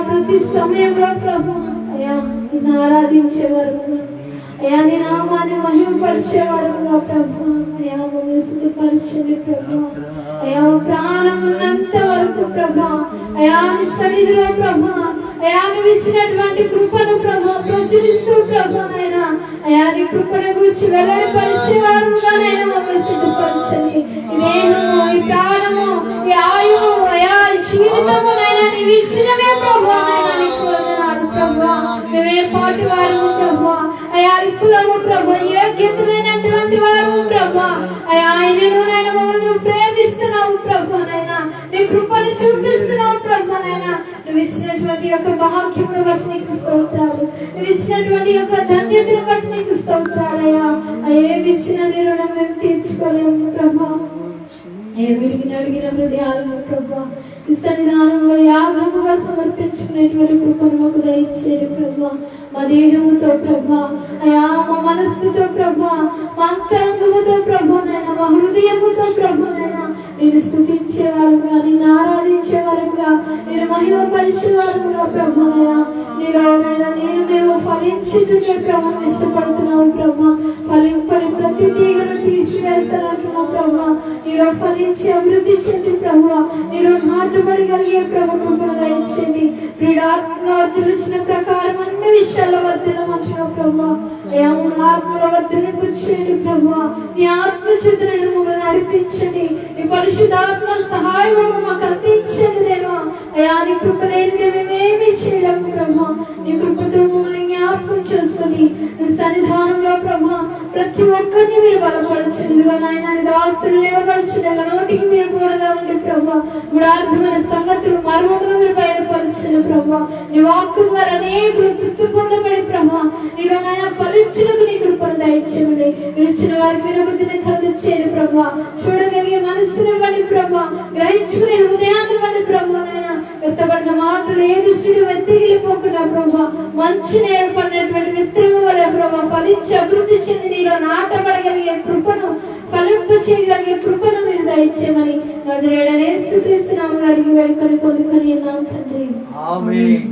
ప్రతి సమయంలో ప్రభా అయా నిన్ను ఆరాధించేవారుగా, అయా నీ నామాన్ని మహిమపరిచేవారుగా ప్రభా, అయా మమ్మల్ని సిద్ధపరచండి ప్రభా. అయా ప్రాణం ఉన్నంత వరకు ప్రభా, అయా నీ సన్నిధిలో ప్రభా, అయా నువ్వు ఇచ్చినటువంటి కృపను ప్రభా ప్రచురిస్తూ ప్రభా నైనా, అయా నీ కృపను గురించి వెల్లడిపరిచేవారుగా నైనా మమ్మల్ని సిద్ధపరచండి. ఈ దేహము, ఈ ప్రాణము, ఈ ఆయువు, అయా ఈ జీవితము నైనా నీవు ఇచ్చినవే ప్రభా నైనా నీకు వందనాలు ప్రభా. మేమే పాటి వారము ప్రభా, అయా కులము ప్రభా, యోగ్యత లేనటువంటి వారము ప్రభా, అయా ఆయనను నైనా మమ్మల్ని ప్రేమిస్తున్నావు ప్రభా నైనా, నీ కృపను చూపిస్తున్నావు ప్రభా నైనా. నువ్వు ఇచ్చినటువంటి యొక్క భాగ్యమును బట్టి నీకు స్తోత్రాలు, నువ్వు ఇచ్చినటువంటి యొక్క ధన్యతను బట్టి నీకు స్తోత్రాలయ్యా. ఏమి ఇచ్చిన నీ రుణం మేము తీర్చుకోలేము ప్రభా. ఏ విరిగి నలిగిన హృదయాలను ప్రభా ఈ సన్నిధానంలో యాగముగా సమర్పించుకునేటువంటి కృపను మాకు దయచేయండి ప్రభా. మా దేహముతో ప్రభా, అయా మా మనస్సుతో ప్రభా, మా అంతరంగముతో ప్రభా నైనా, మా హృదయముతో ప్రభా నైనా నేను స్తుతించేవారుగా, నిన్ను ఆరాధించేవారుగా, నేను మహిమపరిచేవారుగా ప్రభా నైనా, నీలోనైనా నేను మేము ఫలించుటకే ప్రభా ఇష్టపడుతున్నావు ప్రభా. ఫలింపని ప్రతి తీగను తీసివేస్తానంటున్నావు ప్రభా. నీలో ఫలించి అభివృద్ధి చెంది ప్రభా, నీలో నాటుబడగలిగే ప్రభు కృపను దయచేయండి. క్రీడాత్మలో వర్ధిల్చిన ప్రకారం అన్ని విషయాల్లో వర్ధిల్లమంటున్నావు ప్రభా. అయా ఆత్మలో వర్ధిల్లింపు చేయండి ప్రభా. నీ ఆత్మ చేత నేను మమ్మల్ని నడిపించండి, నీ పరిశుద్ధాత్మ సహాయం మాకు అందించండి దేవా. అయా నీ కృప లేనిదే మేమేమీ చేయలేము ప్రభా. నీ కృపతో మమ్మల్ని జ్ఞాపకం చేసుకొని నీ సన్నిధానంలో ప్రభా ప్రతి ఒక్కరిని మీరు బలపరచండిగా నాయన. దాసులు నిలబరచండిగా, నోటికి మీరు కూడగా ఉండి ప్రభా గుడార్థమైన సంగతులు మర్మములు మీరు బయలుపరచండి ప్రభా. నీ వాక్కు ద్వారా అనేకులు తృప్తి పొందబడి ప్రభా నీలో నాయన ఫలించులకు నీ కృపను దయచేయండి. విడిచిన వారికి వినబుద్ధిని కలిగించేయండి ప్రభా. చూడగలిగే మనస్సుని ఇవ్వండి ప్రభా, గ్రహించుకునే హృదయాన్ని ఇవ్వండి ప్రభా నాయన. ఎత్తబడిన మాటలు ఏ దృష్టిని వెతికిలిపోకుండా ప్రభా మంచి ఏర్పడినటువంటి విత్తనం వలె ప్రభా ఫలించి అభివృద్ధి చెంది నీలో నాటబడగలిగే కృపను, ఫలింపు చేయగలిగే కృపను మీరు దయచేయమని నజరేయుడైన యేసుక్రీస్తు నామమున అడిగి వేడుకొని పొందుకొని ఉన్నాం తండ్రి. ఆమేన్.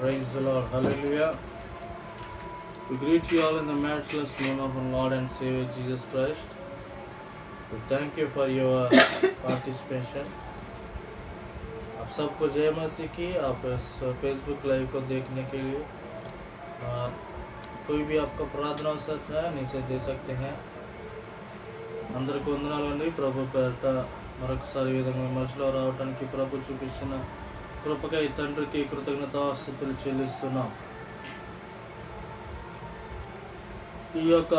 Praise the Lord. Hallelujah. We greet you all in the matchless name of our Lord and Savior Jesus Christ. We thank you for your participation. आप सबको जय मसीह की। आप फेसबुक लाइव को देखने के लिए कोई भी आपका प्रार्थना आवश्यक है नीचे दे सकते हैं. అందరికీ వందనాలండి. ప్రభు పేరట మరొకసారి విధంగా విమర్శలో రావడానికి ప్రభు చూపించిన కృపకై తండ్రికి కృతజ్ఞతాస్తుతులు చెల్లిస్తున్నాం. ఈ యొక్క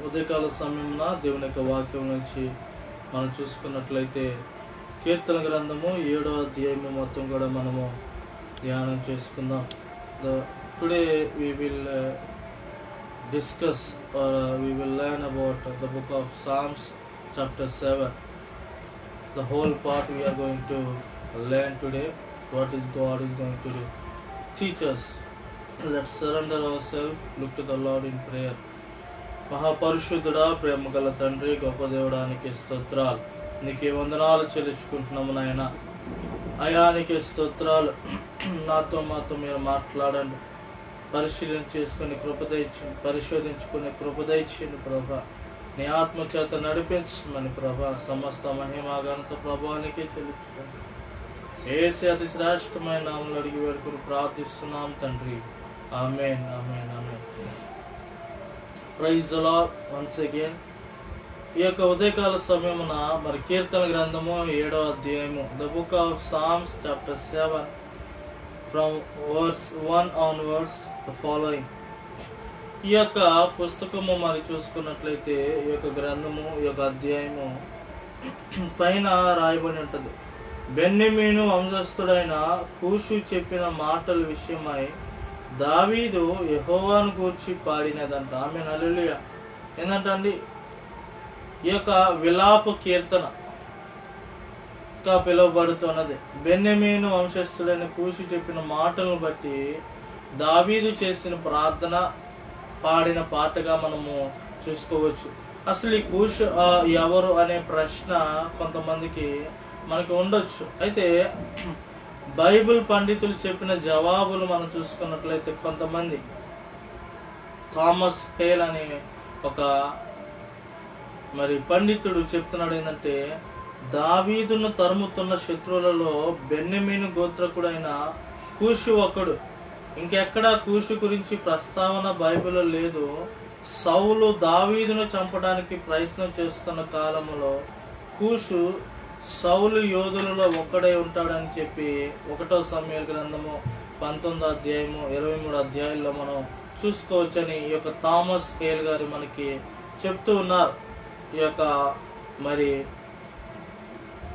ఉదయకాల సమయంలో దేవుని యొక్క వాక్యం నుంచి మనం చూసుకున్నట్లయితే కీర్తన గ్రంథము 7వ అధ్యాయము మొత్తం కూడా మనము ధ్యానం చేసుకుందాం. Today we will discuss or we will learn about the book of Psalms chapter 7. The whole part we are going to learn today. What is God is going to do? Teach us. Let's surrender ourselves. Look to the Lord in prayer. మహాపరిశుద్ధుడా, ప్రేమ గల తండ్రి, గొప్ప దేవుడానికి స్తోత్రాలు. నీకే వందనాలు చెల్లించుకుంటున్నాము నాయన. అయానికి స్తోత్రాలు. నాతో మాతో మీరు మాట్లాడండి. పరిశీలన చేసుకుని పరిశోధించుకునే కృపదయిచ్చింది ప్రభా. నీ ఆత్మ చేత నడిపించమని ప్రభా. సమస్త మహిమాగంత ప్రభావానికి చెల్లించుకోండి. యేసు అతి శ్రేష్టమైన నామములో అడిగి వేడుకొని ప్రార్థిస్తున్నాం తండ్రి. Amen, amen, amen. Praise the lord once again. ఈ యొక్క ఉదయకాల సమయమున మరి కీర్తన గ్రంథము 7వ అధ్యాయము, the book of psalms chapter 7 from verse 1 onwards the following. ఈ యొక్క పుస్తకము మరి చూసుకున్నట్లయితే ఈ యొక్క గ్రంథము, ఈ యొక్క అధ్యాయము పైన రాయబడి ఉంటుంది. బెన్యమీను వంశస్థుడైన కూషు చెప్పిన మాటల విషయమై దావీదు యెహోవాను గూర్చి పాడినదంట. ఆమేన్, హల్లెలూయా. ఏంటంటే ఈ యొక్క విలాప కీర్తన పిలువబడుతున్నది. బెన్యమీను వంశస్థుడైన కూషు చెప్పిన మాటలను బట్టి దావీదు చేసిన ప్రార్థన పాడిన పాటగా మనము చూసుకోవచ్చు. అసలు ఈ కూష్ ఎవరు అనే ప్రశ్న కొంతమందికి మనకు ఉండొచ్చు. అయితే బైబిల్ పండితులు చెప్పిన జవాబులు మనం చూసుకున్నట్లయితే కొంతమంది థామస్ హేల్ అనే ఒక పండితుడు చెప్తున్నాడు ఏంటంటే, దావీదును తరుముతున్న శత్రువులలో బెన్యమీను గోత్రకుడైన కూషు ఒకడు. ఇంకెక్కడా కూషు గురించి ప్రస్తావన బైబిల్లో లేదు. సౌలు దావీదును చంపడానికి ప్రయత్నం చేస్తున్న కాలంలో కూషు సౌలు యోధులలో ఒక్కడై ఉంటాడని చెప్పి 1 సమూయేలు గ్రంథము 19వ అధ్యాయము 23 అధ్యాయంలో మనం చూసుకోవచ్చని ఈ యొక్క థామస్ హేల్ గారు మనకి చెప్తూ ఉన్నారు. ఈ యొక్క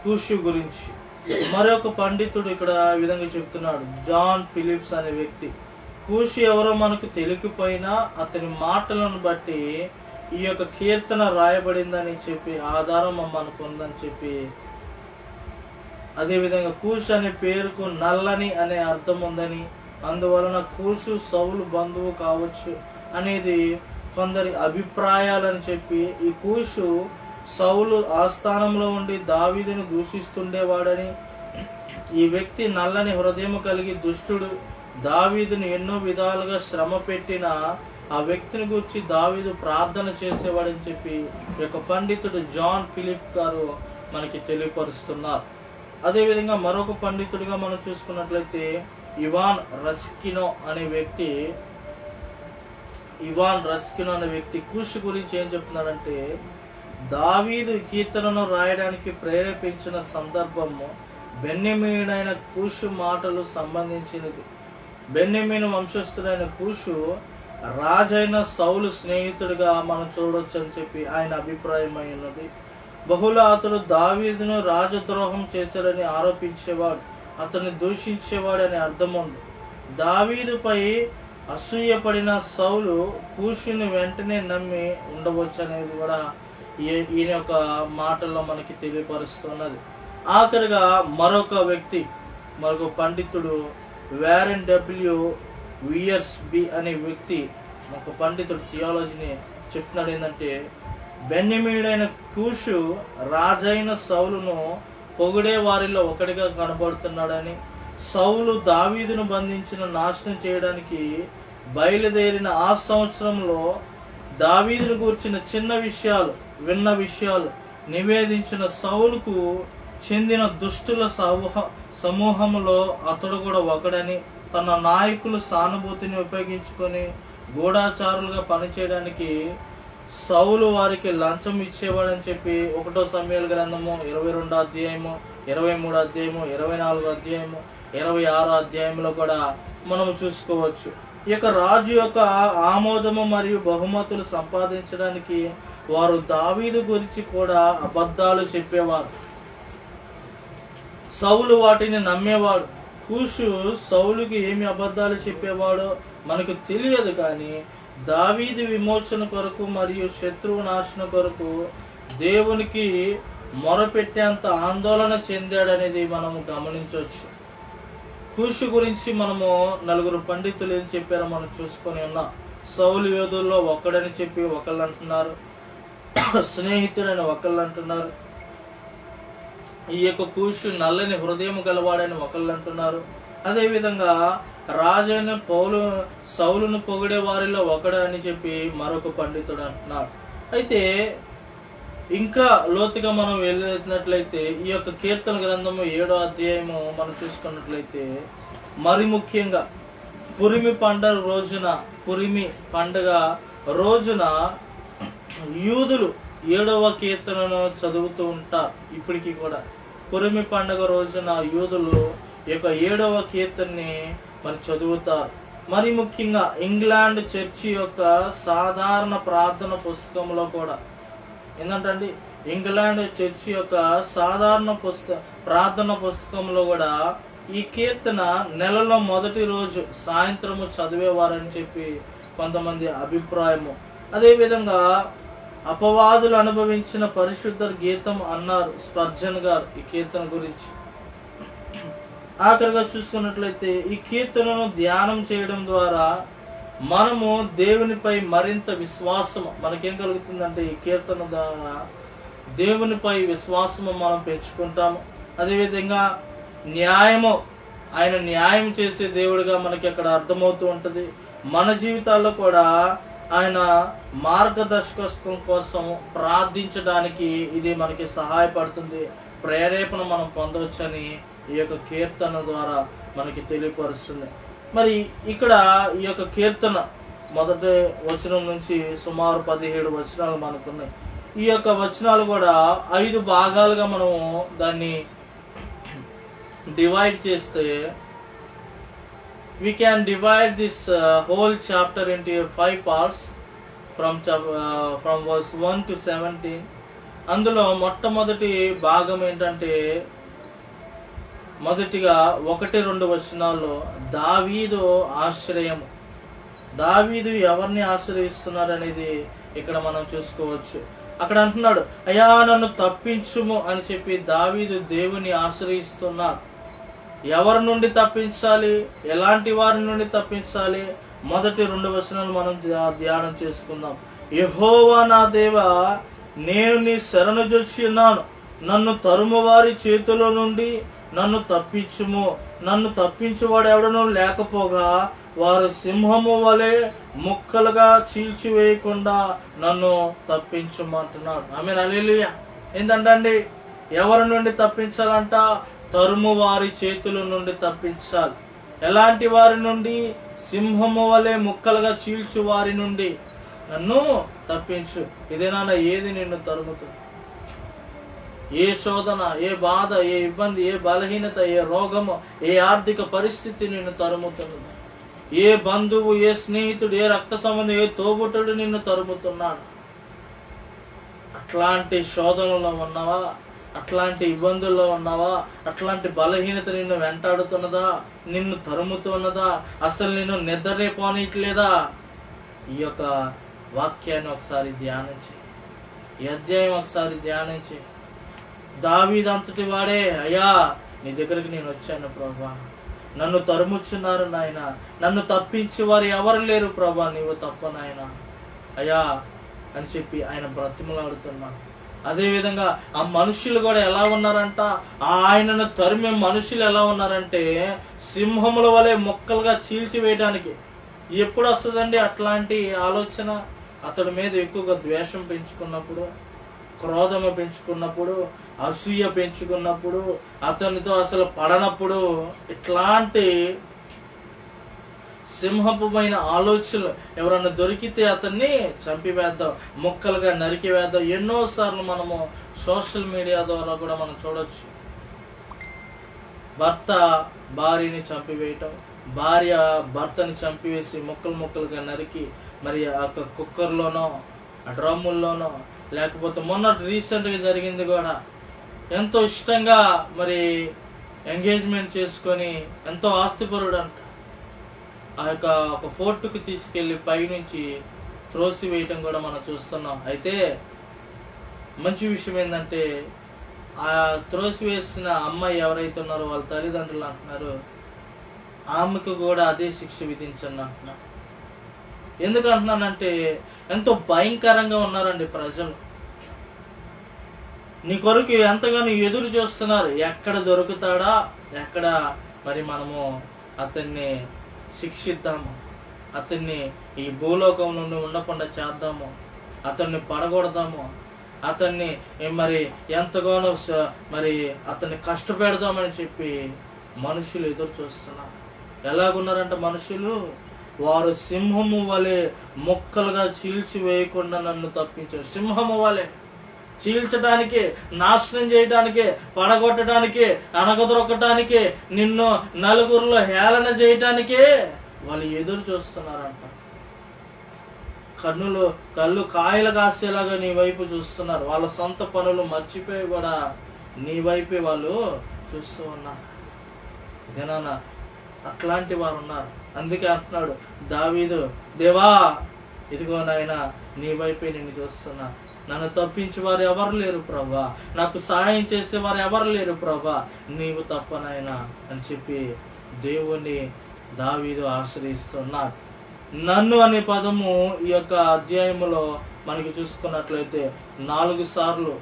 కూషు గురించి మరొక పండితుడు ఇక్కడ ఈ విధంగా చెప్తున్నాడు. జాన్ ఫిలిప్స్ అనే వ్యక్తి, కూషు ఎవరో మనకు తెలియకపోయినా అతని మాటలను బట్టి ఈ యొక్క కీర్తన రాయబడిందని చెప్పి ఆధారం మనకు ఉందని చెప్పి, అదేవిధంగా కూషు అనే పేరుకు నల్లని అనే అర్థం ఉందని, అందువలన కూషు సౌలు బంధువు కావచ్చు అనేది కొందరి అభిప్రాయాలని చెప్పి, ఈ కూషు సౌలు ఆస్థానంలో ఉండి దావీదును దూషిస్తుండేవాడని, ఈ వ్యక్తి నల్లని హృదయం కలిగి దుష్టుడు, దావీదును ఎన్నో విధాలుగా శ్రమ పెట్టిన ఆ వ్యక్తిని గురించి దావీదు ప్రార్థన చేసేవాడని చెప్పి ఈ యొక్క పండితుడు జాన్ ఫిలిప్ గారు మనకి తెలియపరుస్తున్నారు. అదేవిధంగా మరొక పండితుడిగా మనం చూసుకున్నట్లయితే ఇవాన్ రస్కినో అనే వ్యక్తి కూషు గురించి ఏం చెప్తున్నాడంటే, దావీదు కీర్తనను రాయడానికి ప్రేరేపించిన సందర్భము బెన్యమీనుడైన కూషు మాటలు సంబంధించినది. బెన్యమీను వంశస్థుడైన కూషు రాజైన సౌలు స్నేహితుడిగా మనం చూడొచ్చు అని చెప్పి ఆయన అభిప్రాయం ఉన్నది. బహుళ అతడు దావీదును రాజద్రోహం చేశాడని ఆరోపించేవాడు, అతన్ని దూషించేవాడు అనే అర్థం ఉంది. దావీదుపై అసూయపడిన సౌలు కూషుని వెంటనే నమ్మి ఉండవచ్చు అనేది కూడా ఈయన యొక్క మాటల్లో మనకి తెలియపరుస్తున్నది. ఆఖరిగా మరొక పండితుడు వారెన్ డబ్ల్యూ వియర్స్బీ అనే వ్యక్తి, ఒక పండితుడు థియాలజీని చెప్తున్నాడు ఏంటంటే, బెన్యమీనుడైన కూషు రాజైన సౌలును పొగిడే వారిలో ఒకటిగా కనబడుతున్నాడని, సౌలు దావీదును బంధించిన నాశనం చేయడానికి బయలుదేరిన ఆ సంవత్సరంలో దావీదును గూర్చిన విన్న విషయాలు నివేదించిన సౌలుకు చెందిన దుష్టుల సమూహంలో అతడు కూడా ఒకడని, తన నాయకులు సానుభూతిని ఉపయోగించుకొని గూఢాచారులుగా పనిచేయడానికి సౌలు వారికి లంచం ఇచ్చేవాడని చెప్పి 1 సమూయేలు గ్రంథము 22వ అధ్యాయము 23వ అధ్యాయము 24వ అధ్యాయము 26వ అధ్యాయంలో కూడా మనము చూసుకోవచ్చు. ఈ యొక్క రాజు యొక్క ఆమోదము మరియు బహుమతులు సంపాదించడానికి వారు దావీదు గురించి కూడా అబద్ధాలు చెప్పేవారు. సౌలు వాటిని నమ్మేవాడు. కూషు సౌలుకి ఏమి అబద్ధాలు చెప్పేవాడో మనకు తెలియదు, కానీ దావీదు విమోచన కొరకు మరియు శత్రువు నాశన కొరకు దేవునికి మొరపెట్టేంత ఆందోళన చెందాడనేది మనము గమనించవచ్చు. కూషు గురించి మనము 4 పండితులు ఏం చెప్పారో మనం చూసుకొని ఉన్నాం. సౌలు యోధుల్లో ఒకడని చెప్పి ఒకళ్ళు అంటున్నారు, స్నేహితుడని ఒకళ్ళు అంటున్నారు. ఈ యొక్క కూషు నల్లని హృదయం గలవాడని ఒకళ్ళు అంటున్నారు. అదేవిధంగా రాజైన సౌలును పొగిడే వారిలో ఒకడు అని చెప్పి మరొక పండితుడు అంటున్నారు. అయితే ఇంకా లోతుగా మనం వెళ్ళినట్లయితే ఈ యొక్క కీర్తన గ్రంథము 7వ అధ్యాయము మనం చూసుకున్నట్లయితే, మరి ముఖ్యంగా పురిమి పండుగ రోజున యూదులు 7వ కీర్తనను చదువుతూ ఉంటారు. ఇప్పటికీ కూడా పురిమి పండుగ రోజున యూదులు ఈ యొక్క 7వ కీర్తనని చదువుతారు. మరి ముఖ్యంగా ఇంగ్లాండ్ చర్చి యొక్క సాధారణ ప్రార్థన పుస్తకంలో కూడా ఏంటంటే, ఇంగ్లాండ్ చర్చి యొక్క సాధారణ ప్రార్థన పుస్తకంలో కూడా ఈ కీర్తన నెలలో మొదటి రోజు సాయంత్రము చదివేవారని చెప్పి కొంతమంది అభిప్రాయము. అదేవిధంగా అపవాదులు అనుభవించిన పరిశుద్ధ గీతం అన్నారు స్పర్జన్ గారు ఈ కీర్తన గురించి. ఆఖరిగా చూసుకున్నట్లయితే ఈ కీర్తనను ధ్యానం చేయడం ద్వారా మనము దేవునిపై మరింత విశ్వాసము మనకేం కలుగుతుందంటే ఈ కీర్తన ద్వారా దేవునిపై విశ్వాసము మనం పెంచుకుంటాము. అదేవిధంగా న్యాయము, ఆయన న్యాయం చేసే దేవుడిగా మనకి అక్కడ అర్థమవుతూ ఉంటది. మన జీవితాల్లో కూడా ఆయన మార్గదర్శకత్వం కోసం ప్రార్థించడానికి ఇది మనకి సహాయపడుతుంది. ప్రేరేపణ మనం పొందవచ్చని ఈ యొక్క కీర్తన ద్వారా మనకి తెలియపరుస్తుంది. మరి ఇక్కడ ఈ యొక్క కీర్తన మొదటి వచనం నుంచి సుమారు 17 వచనాలు మనకున్నాయి. ఈ యొక్క వచనాలు కూడా 5 భాగాలుగా మనము దాన్ని డివైడ్ చేస్తే we can divide this whole chapter into 5 parts from verse 1 to 17. అందులో మొట్టమొదటి భాగం ఏంటంటే మొదటిగా 1-2 వచనాల్లో దావీదు ఆశ్రయం. దావీదు ఎవరిని ఆశ్రయిస్తున్నారు అనేది ఇక్కడ మనం చూసుకోవచ్చు. అక్కడ అంటున్నాడు, అయ్యా నన్ను తప్పించుము అని చెప్పి దావీదు దేవుని ఆశ్రయిస్తున్నాడు. ఎవరి నుండి తప్పించాలి, ఎలాంటి వారి నుండి తప్పించాలి? మొదటి 2 వచనాలు మనం ధ్యానం చేసుకుందాం. యెహోవా నా దేవా, నేను నీ శరణు జొచ్చి ఉన్నాను. నన్ను తరుము వారి చేతిలో నుండి నన్ను తప్పించుము. నన్ను తప్పించువాడు ఎవడనూ లేకపోగా వారు సింహము వలె ముక్కలుగా చీల్చివేయకుండా నన్ను తప్పించమంటున్నాడు. ఆమేన్, హల్లెలూయా. ఏంటంటే ఎవరి నుండి తప్పించాలంట? తరుము వారి చేతుల నుండి తప్పించాలి. ఎలాంటి వారి నుండి? సింహము వలె ముక్కలుగా చీల్చు వారి నుండి నన్ను తప్పించు. ఇదేనా ఏది నిన్ను తరుముతుంది? ఏ శోధన, ఏ బాధ, ఏ ఇబ్బంది, ఏ బలహీనత, ఏ రోగము, ఏ ఆర్థిక పరిస్థితి నిన్ను తరుముతున్నది? ఏ బంధువు, ఏ స్నేహితుడు, ఏ రక్త సంబంధం, ఏ తోబుట్టుడు నిన్ను తరుముతున్నాడు? అట్లాంటి శోధనలో ఉన్నావా? అట్లాంటి ఇబ్బందుల్లో ఉన్నావా? అట్లాంటి బలహీనత నిన్ను వెంటాడుతున్నదా? నిన్ను తరుముతున్నదా? అసలు నిన్ను నిద్రే పోనీయట్లేదా? ఈ యొక్క వాక్యాన్ని ఒకసారి ధ్యానించి, ఈ అధ్యాయం ఒకసారి ధ్యానించి, దావీదంతటి వాడే, అయ్యా నీ దగ్గరికి నేను వచ్చాను ప్రభా, నన్ను తరుముచున్నారు నాయన, నన్ను తప్పించి వారు ఎవరు లేరు ప్రభా, నీవు తప్ప నాయన అయ్యా అని చెప్పి ఆయన బ్రతిమలాడుతున్నాడు. అదే విధంగా ఆ మనుషులు కూడా ఎలా ఉన్నారంట? ఆయనను తరిమే మనుషులు ఎలా ఉన్నారంటే సింహముల వలె మొక్కలుగా చీల్చివేయడానికి. ఎప్పుడు వస్తుందండి అట్లాంటి ఆలోచన? అతడి మీద ఎక్కువగా ద్వేషం పెంచుకున్నప్పుడు, క్రోధము పెంచుకున్నప్పుడు, అసూయ పెంచుకున్నప్పుడు, అతనితో అసలు పడనప్పుడు, ఇట్లాంటి సింహపుమైన ఆలోచనలు ఎవరన్నా దొరికితే అతన్ని చంపివేద్దాం, ముక్కలుగా నరికివేద్దాం. ఎన్నోసార్లు మనము సోషల్ మీడియా ద్వారా కూడా మనం చూడొచ్చు. భర్త భార్యని చంపివేయటం, భార్య భర్తని చంపివేసి ముక్కలు ముక్కలుగా నరికి మరి ఆ కుక్కర్లోనో, ఆ డ్రమ్ముల్లోనో, లేకపోతే మొన్న రీసెంట్గా జరిగింది కూడా ఎంతో ఇష్టంగా మరి ఎంగేజ్మెంట్ చేసుకొని ఎంతో ఆస్తిపరుడు అంట ఆ యొక్క ఒక ఫోర్టుకి తీసుకెళ్లి పైనుంచి త్రోసివేయటం కూడా మనం చూస్తున్నాం. అయితే మంచి విషయం ఏంటంటే ఆ త్రోసివేసిన అమ్మాయి ఎవరైతే ఉన్నారో వాళ్ళ తల్లిదండ్రులు అంటున్నారు ఆమెకు కూడా అదే శిక్ష విధించండి అంటున్నారు. ఎందుకు అంటున్నానంటే ఎంతో భయంకరంగా ఉన్నారండి ప్రజలు. నీ కొరకు ఎంతగానో ఎదురు చూస్తున్నారు, ఎక్కడ దొరుకుతాడా, ఎక్కడ మరి మనము అతన్ని శిక్షిద్దాము, అతన్ని ఈ భూలోకం నుండి ఉండకుండా చేద్దాము, అతన్ని పడగొడదాము, అతన్ని మరి ఎంతగానో మరి అతన్ని కష్టపెడదామని చెప్పి మనుషులు ఎదురు చూస్తున్నారు. ఎలాగున్నారంట మనుషులు? వారు సింహము వలె ముక్కలుగా చీల్చివేయకుండా నన్ను తప్పించారు. సింహము వలె చీల్చడానికి, నాశనం చేయడానికి, పడగొట్టడానికి, అనగదొరకటానికి, నిన్ను నలుగురిలో హేళన చేయటానికే వాళ్ళు ఎదురు చూస్తున్నారంట. కళ్ళు కాయలు కాసేలాగా నీ వైపు చూస్తున్నారు. వాళ్ళ సొంత పనులు మర్చిపోయి కూడా నీ వైపే వాళ్ళు చూస్తూ ఉన్నారు. ఇదేనా? అట్లాంటి వారు ఉన్నారు. అందుకే అంటున్నాడు దావీదు, దేవా ఇదిగో నాయన నీ వైపే నేను చూస్తున్నా, నన్ను తప్పించే వారు ఎవరు లేరు ప్రభా, నాకు సహాయం చేసేవారు ఎవరు లేరు ప్రభా, నీవు తప్ప నాయన అని చెప్పి దేవుణ్ణి దావీదు ఆశ్రయిస్తున్నాడు. నన్ను అనే పదము ఈ యొక్క అధ్యాయములో మనకి చూసుకున్నట్లయితే 4 సార్లు,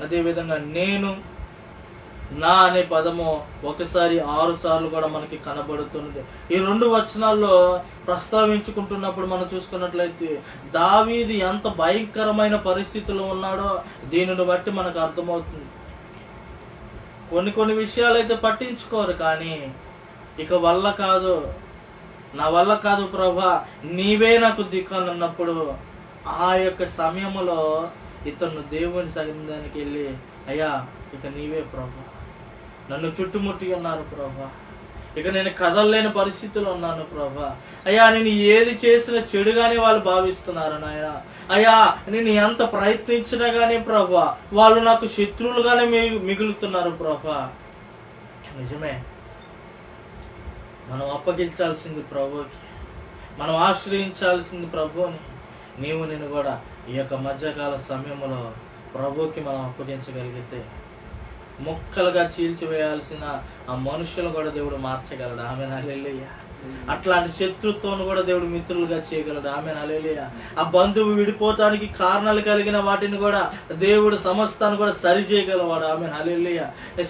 అదేవిధంగా నేను, నా అనే పదము ఒకసారి 6 సార్లు కూడా మనకి కనబడుతుంది. ఈ 2 వచనాల్లో ప్రస్తావించుకుంటున్నప్పుడు మనం చూసుకున్నట్లయితే దావీదు ఎంత భయంకరమైన పరిస్థితిలో ఉన్నాడో దీనిని బట్టి మనకు అర్థమవుతుంది. కొన్ని విషయాలు అయితే పట్టించుకోరు, కానీ ఇక వల్ల కాదు, నా వల్ల కాదు ప్రభా, నీవే నాకు దిక్కనున్నప్పుడు ఆ యొక్క సమయంలో ఇతను దేవుని సన్నిధానికి వెళ్ళి, అయ్యా ఇక నీవే ప్రభా, నన్ను చుట్టుముట్టి ఉన్నారు ప్రభా, ఇక నేను కదలలేని పరిస్థితిలో ఉన్నాను ప్రభా, అయ్యా నేను ఏది చేసినా చెడుగానే వాళ్ళు భావిస్తున్నారు నాయన, అయ్యా నేను ఎంత ప్రయత్నించినా గానీ ప్రభా వాళ్ళు నాకు శత్రువులుగానే మిగులుతున్నారు ప్రభా. నిజమే, మనం అప్పగించాల్సింది ప్రభుకి, మనం ఆశ్రయించాల్సింది ప్రభుని. నీవు నేను కూడా ఈ యొక్క మధ్యకాల సమయంలో ప్రభుకి మనం అప్పగించగలిగితే ముక్కలుగా చీల్చివేయాల్సిన ఆ మనుషులు కూడా దేవుడు మార్చగలడు. Amen hallelujah. అట్లాంటి శత్రుత్వం కూడా దేవుడు మిత్రులుగా చేయగలడు. Amen hallelujah. ఆ బంధువు విడిపోవటానికి కారణాలు కలిగిన వాటిని కూడా దేవుడు సమస్తాన్ని కూడా సరి చేయగలవాడు. Amen hallelujah.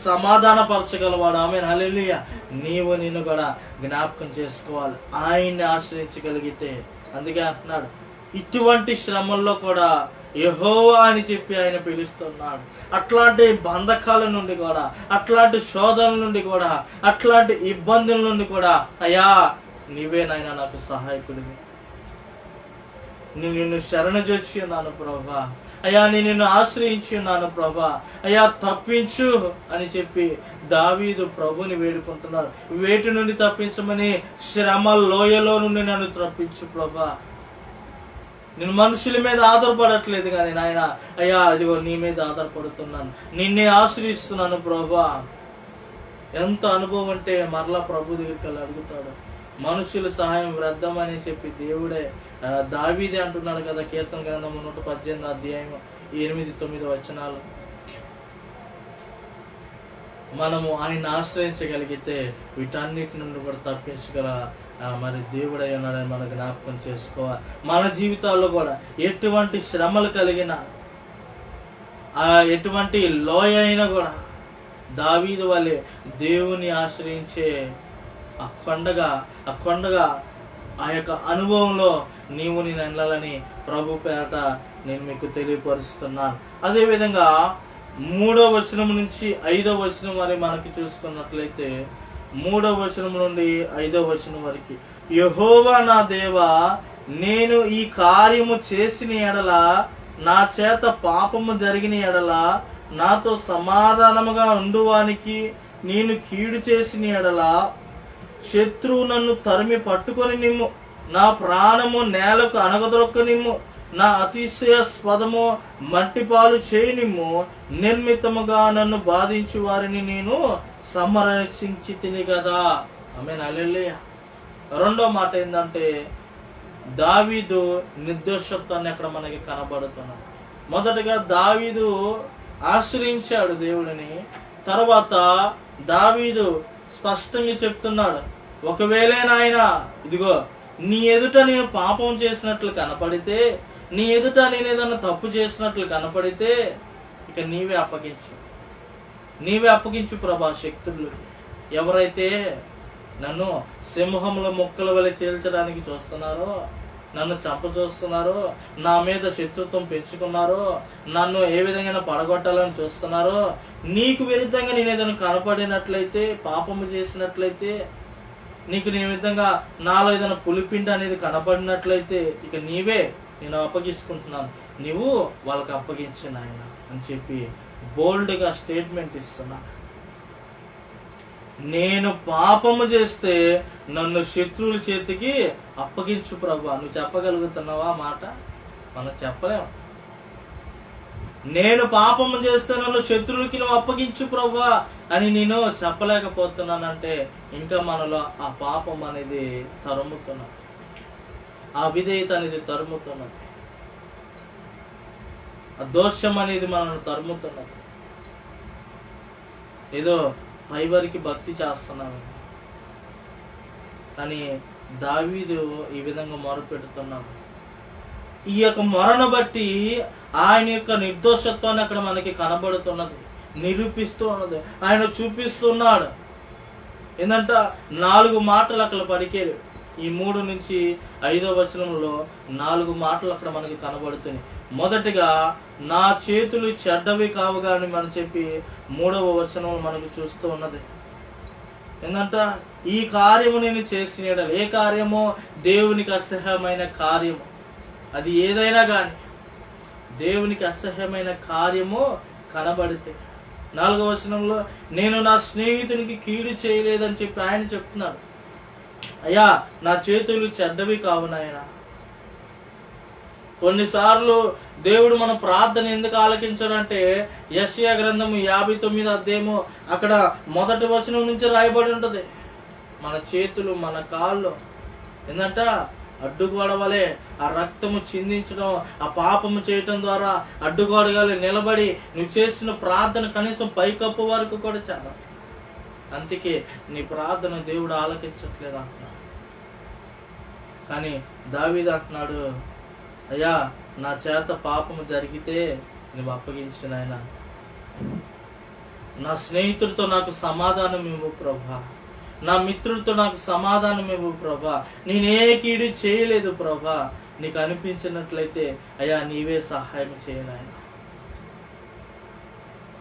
సమాధాన పరచగలవాడు. Amen hallelujah. నీవు నిన్ను కూడా జ్ఞాపకం చేసుకోవాలి, ఆయన్ని ఆశ్రయించగలిగితే. అందుకే అంటున్నాడు, ఇటువంటి శ్రమల్లో కూడా యెహోవా అని చెప్పి ఆయన పిలుస్తున్నాడు. అట్లాంటి బంధకాల నుండి కూడా, అట్లాంటి శోధనల నుండి కూడా, అట్లాంటి ఇబ్బందుల నుండి కూడా, అయ్యా నీవే నాయన నాకు సహాయకుడివి, నిన్ను శరణజొచ్చి ఉన్నాను ప్రభా, అయ్యా నిన్ను ఆశ్రయించి ఉన్నాను ప్రభా, అయ్యా తప్పించు అని చెప్పి దావీదు ప్రభుని వేడుకుంటున్నాడు. వేటి నుండి తప్పించమని? శ్రమ లోయలో నుండి నన్ను తప్పించు ప్రభా. నేను మనుషుల మీద ఆధారపడట్లేదు కానీ నాయన, అయ్యా అదిగో నీ మీద ఆధారపడుతున్నాను, నిన్నే ఆశ్రయిస్తున్నాను ప్రభా. ఎంత అనుభవం అంటే మరలా ప్రభు దగ్గరికి అడుగుతాడు. మనుషుల సహాయం వ్యర్థమని చెప్పి దేవుడే దావీదే అంటున్నాడు కదా, కీర్తన గ్రంథం 118 అధ్యాయం 8-9 వచనాలు. మనము ఆయన ఆశ్రయించగలిగితే వీటన్నిటి నుండి కూడా తప్పించగల మరి దేవుడై ఉన్నాడని మనం జ్ఞాపకం చేసుకోవాలి. మన జీవితాల్లో కూడా ఎటువంటి శ్రమలు కలిగినా, ఎటువంటి లోయ అయినా కూడా దావీదు వలె దేవుని ఆశ్రయించే ఆ కొండగా ఆ యొక్క అనుభవంలో నీవు నేను వెళ్ళాలని ప్రభు పేరట నేను మీకు తెలియపరుస్తున్నాను. అదేవిధంగా 3వ వచనం నుంచి 5వ వచనం వరకు మనకి చూసుకున్నట్లయితే 3వ వచనం నుండి 5వ వచనం వరకు, యెహోవా నా దేవా, నేను ఈ కార్యము చేసిన ఎడల, నా చేత పాపము జరిగిన ఎడల, నాతో సమాధానముగా ఉండువానికి నేను కీడు చేసిన ఎడల, శత్రువు నన్ను తరిమి పట్టుకొని నిమ్ము, నా ప్రాణము నేలకు అనగదొక్కనిమ్ము, నా అతిశయాస్పదము మట్టిపాలు చేయనిమ్ము, నిర్మితముగా నన్ను బాధించు వారిని నేను సంరక్షించి తిని కదా. ఆమేన్ హల్లెలూయా. 2వ మాట ఏంటంటే దావీదు నిర్దోషత్వాన్ని అక్కడ మనకి కనబడుతున్నాడు. మొదటగా దావీదు ఆశ్రయించాడు దేవుడిని. తర్వాత దావీదు స్పష్టంగా చెప్తున్నాడు, ఒకవేళ నాయన ఇదిగో నీ ఎదుట నేను పాపం చేసినట్లు కనపడితే, నీ ఎదుట నేను ఏదన్నా తప్పు చేసినట్లు కనపడితే ఇక నీవే అప్పగించు ప్రభా శక్తులు. ఎవరైతే నన్ను సింహంలో ముక్కల వలె చీల్చడానికి చూస్తున్నారో, నన్ను చంప చూస్తున్నారో, నా మీద శత్రుత్వం పెంచుకున్నారో, నన్ను ఏ విధంగా పడగొట్టాలని చూస్తున్నారో, నీకు విరుద్ధంగా నేను ఏదైనా కనపడినట్లయితే, పాపము చేసినట్లయితే, నీకు నీ విధంగా నాలో ఏదైనా పులిపిండి అనేది కనపడినట్లయితే ఇక నీవే నేను అప్పగించుకుంటున్నాను, నీవు వాళ్ళకి అప్పగించు నాయన అని చెప్పి బోల్డ్గా స్టేట్మెంట్ ఇస్తున్నా. నేను పాపము చేస్తే నన్ను శత్రువుల చేతికి అప్పగించు ప్రభా. నువ్వు చెప్పగలుగుతున్నావా మాట? మనం చెప్పలేము. నేను పాపము చేస్తే నన్ను శత్రువులకి నువ్వు అప్పగించు ప్రభా అని నేను చెప్పలేకపోతున్నానంటే ఇంకా మనలో ఆ పాపం అనేది తరుముతున్నా. ఆ విధేయత అనేది తరుముతున్నది, ఆ దోషం అనేది మనల్ని తరుముతున్నది. ఏదో పైవరికి భక్తి చేస్తున్నాము, కానీ దావీదు ఈ విధంగా మొరపెడుతున్నాడు. ఈ యొక్క మొరను బట్టి ఆయన యొక్క నిర్దోషత్వాన్ని అక్కడ మనకి కనబడుతున్నది, నిరూపిస్తూ ఉన్నది. ఆయన చూపిస్తున్నాడు. ఏంటంట 4 మాటలు అక్కడ పలికేరు. ఈ 3 నుంచి 5వ వచనంలో 4 మాటలు అక్కడ మనకి కనబడుతున్నాయి. మొదటిగా నా చేతులు చెడ్డవి కావుగా అని మనం చెప్పి 3వ వచనంలో మనకు చూస్తూ ఉన్నది. ఏంటంట ఈ కార్యము నేను చేసిన ఏ కార్యమో దేవునికి అసహ్యమైన కార్యము, అది ఏదైనా కానీ దేవునికి అసహ్యమైన కార్యము కనబడితే. 4వ వచనంలో నేను నా స్నేహితునికి కీడు చేయలేదని చెప్పి ఆయన చెప్తున్నాడు. అయ్యా నా చేతులు చెడ్డవి కావు నాయనా. కొన్నిసార్లు దేవుడు మన ప్రార్థన ఎందుకు ఆలకించాడంటే యెషయా గ్రంథము 59వ అధ్యాయము అక్కడ మొదటి వచనం నుంచి రాయబడి ఉంటది. మన చేతులు మన కాళ్ళు ఏంటంట అడ్డుగోడవలే ఆ రక్తము చిందించడం, ఆ పాపము చేయటం ద్వారా అడ్డుగోడగాలి నిలబడి నువ్వు చేసిన ప్రార్థన కనీసం పైకప్పు వరకు కూడా చాలా. అందుకే నీ ప్రార్థన దేవుడు ఆలకించట్లేదు అంటున్నాడు. కానీ దావీదు అంటున్నాడు, అయ్యా నా చేత పాపము జరిగితే నువ్వు అప్పగించిన ఆయన, నా స్నేహితుడితో నాకు సమాధానం ఇవ్వు ప్రభా, నా మిత్రులతో నాకు సమాధానం ఇవ్వు ప్రభా, నేనే కీడు చేయలేదు ప్రభా, నీకు అనిపించినట్లయితే అయ్యా నీవే సహాయం చేయనాయన.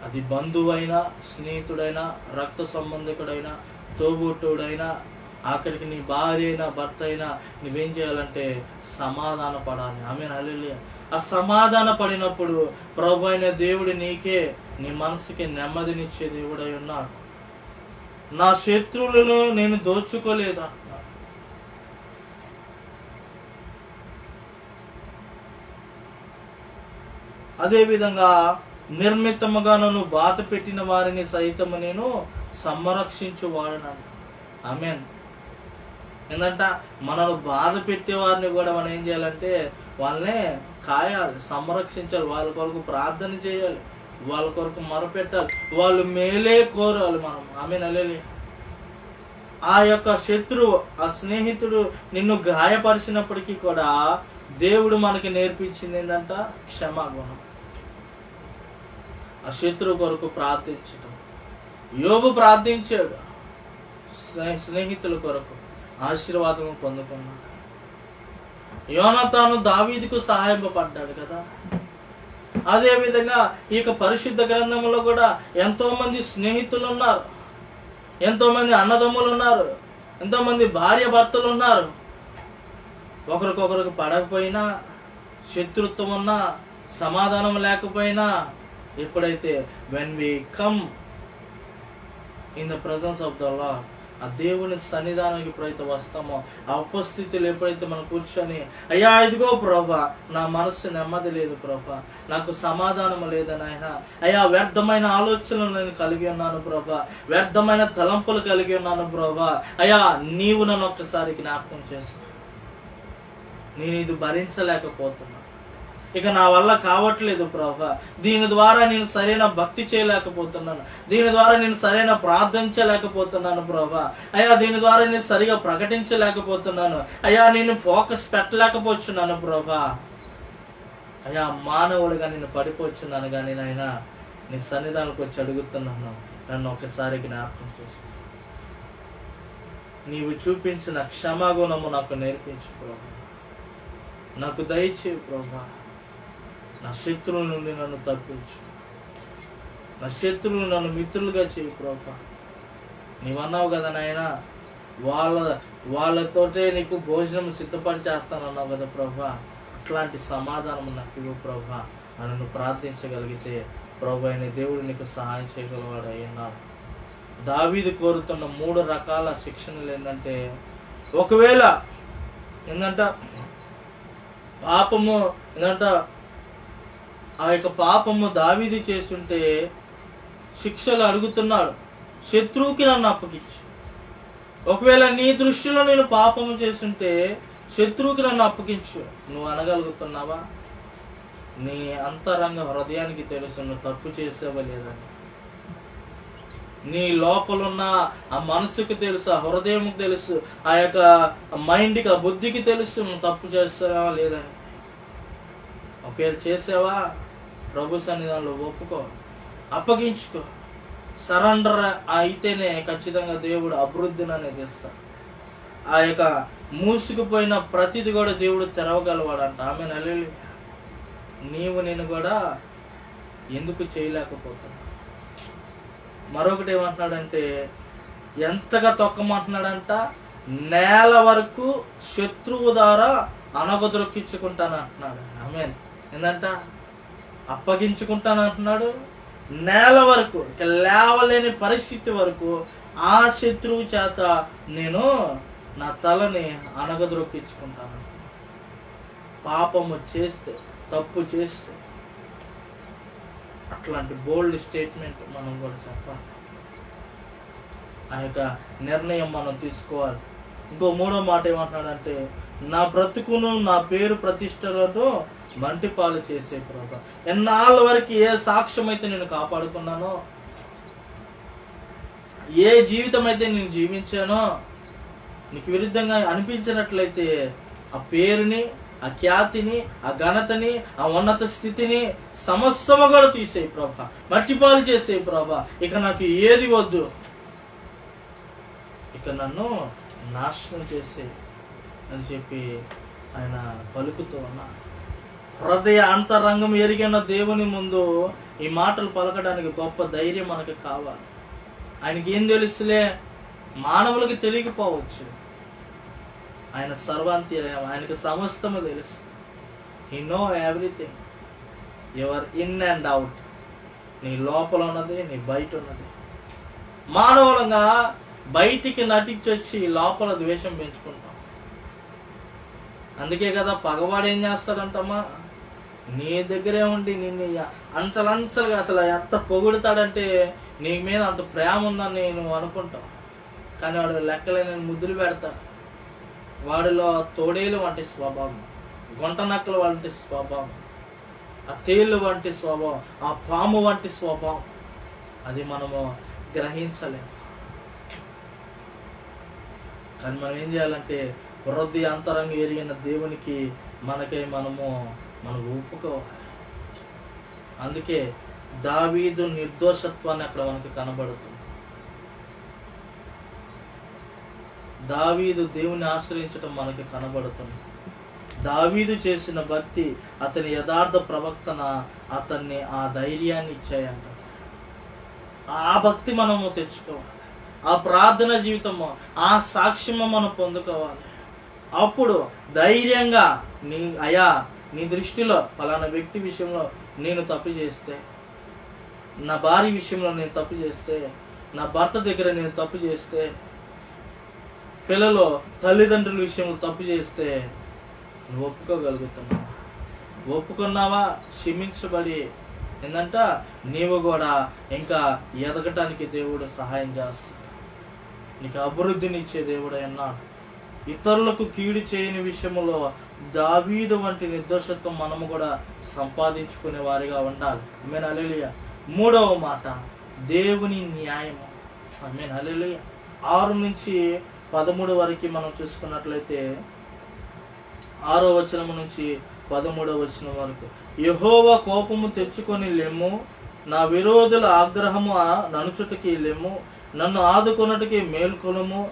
అది బంధువైనా, స్నేహితుడైనా, రక్త సంబంధికుడైనా, తోబుట్టుడైనా, ఆఖరికి నీ భార్య అయినా భర్త అయినా నువ్వేం చేయాలంటే సమాధాన పడాలి. ఆమేన్, హల్లెలూయా. ఆ సమాధాన పడినప్పుడు ప్రభు అయిన దేవుడు నీకే నీ మనసుకి నెమ్మదినిచ్చే దేవుడై ఉన్నాడు. నా శత్రువులను నేను దోచుకోలేదు అంటున్నాడు. అదేవిధంగా నిర్మితముగా నన్ను బాధ పెట్టిన వారిని సైతము నేను సంరక్షించువాడను. ఆమేన్. ఏంటంట మనల్ని బాధ పెట్టే వారిని కూడా మనం ఏం చేయాలంటే వాళ్ళనే కాయాలి, సంరక్షించాలి, వాళ్ళ కొరకు ప్రార్థన చేయాలి, వాళ్ళ కొరకు మొరపెట్టాలి, వాళ్ళు మేలే కోరాలి మనం. ఆమేన్, హల్లెలూయా. ఆ యొక్క శత్రువు, ఆ స్నేహితుడు నిన్ను గాయపరిచినప్పటికీ కూడా దేవుడు మనకి నేర్పించింది ఏంటంట క్షమాగుణం. ఆ శత్రువు కొరకు ప్రార్థించటం. యోబు ప్రార్థించాడు స్నేహితుల కొరకు, ఆశీర్వాదం పొందుకున్నాడు. యోనాతాను దావీదుకు సహాయపడ్డాడు కదా. అదే విధంగా ఈ పరిశుద్ధ గ్రంథంలో కూడా ఎంతో మంది స్నేహితులు ఉన్నారు, ఎంతో మంది అన్నదమ్ములు ఉన్నారు, ఎంతో మంది భార్య భర్తలు ఉన్నారు. ఒకరికొకరికి పడకపోయినా, శత్రుత్వం ఉన్నా, సమాధానం లేకపోయినా, ఎప్పుడైతే when we come in the presence of the Lord, ఆ దేవుని సన్నిధానానికి ఎప్పుడైతే వస్తామో, ఆ ఉపస్థితిలో ఎప్పుడైతే మనం కూర్చొని అయ్యా ఇదిగో ప్రభా నా మనస్సు నెమ్మది లేదు ప్రభా, నాకు సమాధానం లేదని ఆయన, అయ్యా వ్యర్థమైన ఆలోచనలు నేను కలిగి ఉన్నాను ప్రభా, వ్యర్థమైన తలంపులు కలిగి ఉన్నాను ప్రభా, అయ్యా నీవు నన్ను ఒక్కసారి జ్ఞాపకం చేసు, నేను ఇది భరించలేకపోతున్నా, ఇక నా వల్ల కావట్లేదు ప్రభా, దీని ద్వారా నేను సరైన భక్తి చేయలేకపోతున్నాను, దీని ద్వారా నేను సరైన ప్రార్థించలేకపోతున్నాను ప్రభా, అయ్యా దీని ద్వారా నేను సరిగా ప్రకటించలేకపోతున్నాను, అయ్యా నేను ఫోకస్ పెట్టలేకపోతున్నాను ప్రభా, అయ్యా మానవుడిగా నేను పడిపోతున్నాను, కానీ నాయన నీ సన్నిధానానికి వచ్చి అడుగుతున్నాను, నన్ను ఒకసారి జ్ఞాపకం చేసు, నీవు చూపించిన క్షమాగుణము నాకు నేర్పించు ప్రభా, నాకు దయచేయి ప్రభా, నా శత్రువుల నుండి నన్ను తప్పించు, నా శత్రువులు నన్ను మిత్రులుగా చేయి ప్రభా. నీవన్నావు కదా నాయన, వాళ్ళతోటే నీకు భోజనం సిద్ధపడి చేస్తానన్నావు కదా ప్రభా, అట్లాంటి సమాధానం నాకు ఇవ్వు ప్రభా అని నువ్వు ప్రార్థించగలిగితే ప్రభు అయిన దేవుడు నీకు సహాయం చేయగలవాడు అయ్యన్నాడు. దావీదు కోరుతున్న 3 రకాల శిక్షణలు ఏంటంటే, ఒకవేళ ఏంటంట పాపము ఏంటంట ఆ యొక్క పాపము దావీదు చేస్తుంటే శిక్షలు అడుగుతున్నాడు, శత్రువుకి నన్ను అప్పగించు, ఒకవేళ నీ దృష్టిలో నేను పాపము చేస్తుంటే శత్రువుకి నన్ను అప్పగించు. నువ్వు అనగలుగుతున్నావా? నీ అంతరంగ హృదయానికి తెలుసు నువ్వు తప్పు చేసావా లేదని. నీ లోపలున్న ఆ మనసుకి తెలుసు, ఆ హృదయంకి తెలుసు, ఆ యొక్క మైండ్కి, ఆ బుద్ధికి తెలుసు నువ్వు తప్పు చేస్తావా లేదని. ఒకవేళ చేసావా, ప్రభు సన్నిధానంలో ఒప్పుకో, అప్పగించుకో, సరెండర్ అయితేనే ఖచ్చితంగా దేవుడు అభివృద్ధిని అనేది ఇస్తాడు. ఆ యొక్క మూసుకుపోయిన ప్రతిది కూడా దేవుడు తెరవగలవాడంట. ఆమె హల్లెలూయా. నీవు నేను కూడా ఎందుకు చేయలేకపోతున్నా? మరొకటి ఏమంటున్నాడంటే, ఎంతగా తొక్కమంటున్నాడంట, నేల వరకు శత్రువు ద్వారా అనగదొక్కించుకుంటాను అంటున్నాడు. ఆమేన్. ఏందంట? అప్పగించుకుంటాను అంటున్నాడు. నేల వరకు, లేవలేని పరిస్థితి వరకు ఆ శత్రువు చేత నేను నా తలని అనగదొక్కించుకుంటాను. పాపము చేస్తే, తప్పు చేస్తే అట్లాంటి బోల్డ్ స్టేట్మెంట్ మనం కూడా చెప్పాలి. ఆ యొక్క నిర్ణయం మనం తీసుకోవాలి. ఇంకో మూడో మాట ఏమంటున్నాడంటే, నా బ్రతుకును నా పేరు ప్రతిష్టలతో మంటి పాలు చేసే ప్రభు. ఎన్నాళ్ళ వరకు ఏ సాక్ష్యం అయితే నేను కాపాడుకున్నానో, ఏ జీవితం అయితే నేను జీవించానో, నీకు విరుద్ధంగా అనిపించినట్లయితే ఆ పేరుని, ఆ ఖ్యాతిని, ఆ ఘనతని, ఆ ఉన్నత స్థితిని సమస్తము కూడా తీసేయి ప్రభా, మట్టిపాలు చేసేయి ప్రభా. ఇక నాకు ఏది వద్దు, ఇక నన్ను నాశనం చేసే అని చెప్పి ఆయన పలుకుతూ ఉన్నా. హృదయ అంతరంగం ఎరిగిన దేవుని ముందు ఈ మాటలు పలకడానికి గొప్ప ధైర్యం మనకు కావాలి. ఆయనకి ఏం తెలుసులే, మానవులకి తెలియకపోవచ్చు. ఆయన సర్వాంతర్యామి, ఆయనకు సమస్తము తెలుసు. He know everything, your in and out. నీ లోపల ఉన్నది, నీ బయట ఉన్నది. మానవులంగా బయటికి నటించి వచ్చి లోపల ద్వేషం పెంచుకుంటాం. అందుకే కదా పగవాడు ఏం చేస్తాడంటమ్మా, నీ దగ్గరే ఉండి నిన్ను అంచలంచలుగా అసలు ఎంత పొగుడుతాడంటే నీ మీద అంత ప్రేమ ఉందని నువ్వు అనుకుంటావు. కానీ వాడు లెక్కలేని ముద్దులు పెడతాడు. వాడిలో తోడేలు వంటి స్వభావం, గుంట నక్కలు వంటి స్వభావం, ఆ తేళ్ళు వంటి స్వభావం, ఆ పాము వంటి స్వభావం, అది మనము గ్రహించలేము. కానీ మనం ఏం చేయాలంటే, హృదయ అంతరంగం ఎరిగిన దేవునికి మనకై మనం ఒప్పుకోవాలి. అందుకే దావీదు నిర్దోషత్వాన్ని అక్కడ మనకు కనబడుతుంది. దావీదు దేవుని ఆశ్రయించడం మనకి కనబడుతుంది. దావీదు చేసిన భక్తి, అతని యథార్థ ప్రవక్తన అతన్ని ఆ ధైర్యాన్ని ఇచ్చాయంట. ఆ భక్తి మనము తెచ్చుకోవాలి. ఆ ప్రార్థన జీవితము, ఆ సాక్ష్యము మనం పొందుకోవాలి. అప్పుడు ధైర్యంగా నీ దృష్టిలో పలానా వ్యక్తి విషయంలో నేను తప్పు చేస్తే, నా భార్య విషయంలో నేను తప్పు చేస్తే, నా భర్త దగ్గర నేను తప్పు చేస్తే, పిల్లలు తల్లిదండ్రుల విషయంలో తప్పు చేస్తే నువ్వు ఒప్పుకోగలుగుతున్నావు. ఒప్పుకున్నావా, క్షమించబడి ఏందంట నీవు కూడా ఇంకా ఎదగటానికి దేవుడు సహాయం చేస్తాడు. నీకు అభివృద్ధినిచ్చే దేవుడు అన్నాడు. ఇతరులకు కీడు చేయని విషయంలో దావీదు వంటి నిర్దోషత్వం మనము కూడా సంపాదించుకునే వారిగా ఉండాలి. ఆమేన్ హల్లెలూయా. మూడవ మాట, దేవుని న్యాయము. ఆమేన్ హల్లెలూయా. 6 నుంచి 13 వరకు మనం చూసుకున్నట్లయితే, 6వ వచనం నుంచి 13వ వచనం వరకు, యెహోవా కోపము తెచ్చుకొని లెమ్ము, నా విరోధుల ఆగ్రహము ననుచుటకి లెమ్ము, నన్ను ఆదుకొనుటకి మేల్కొనుము.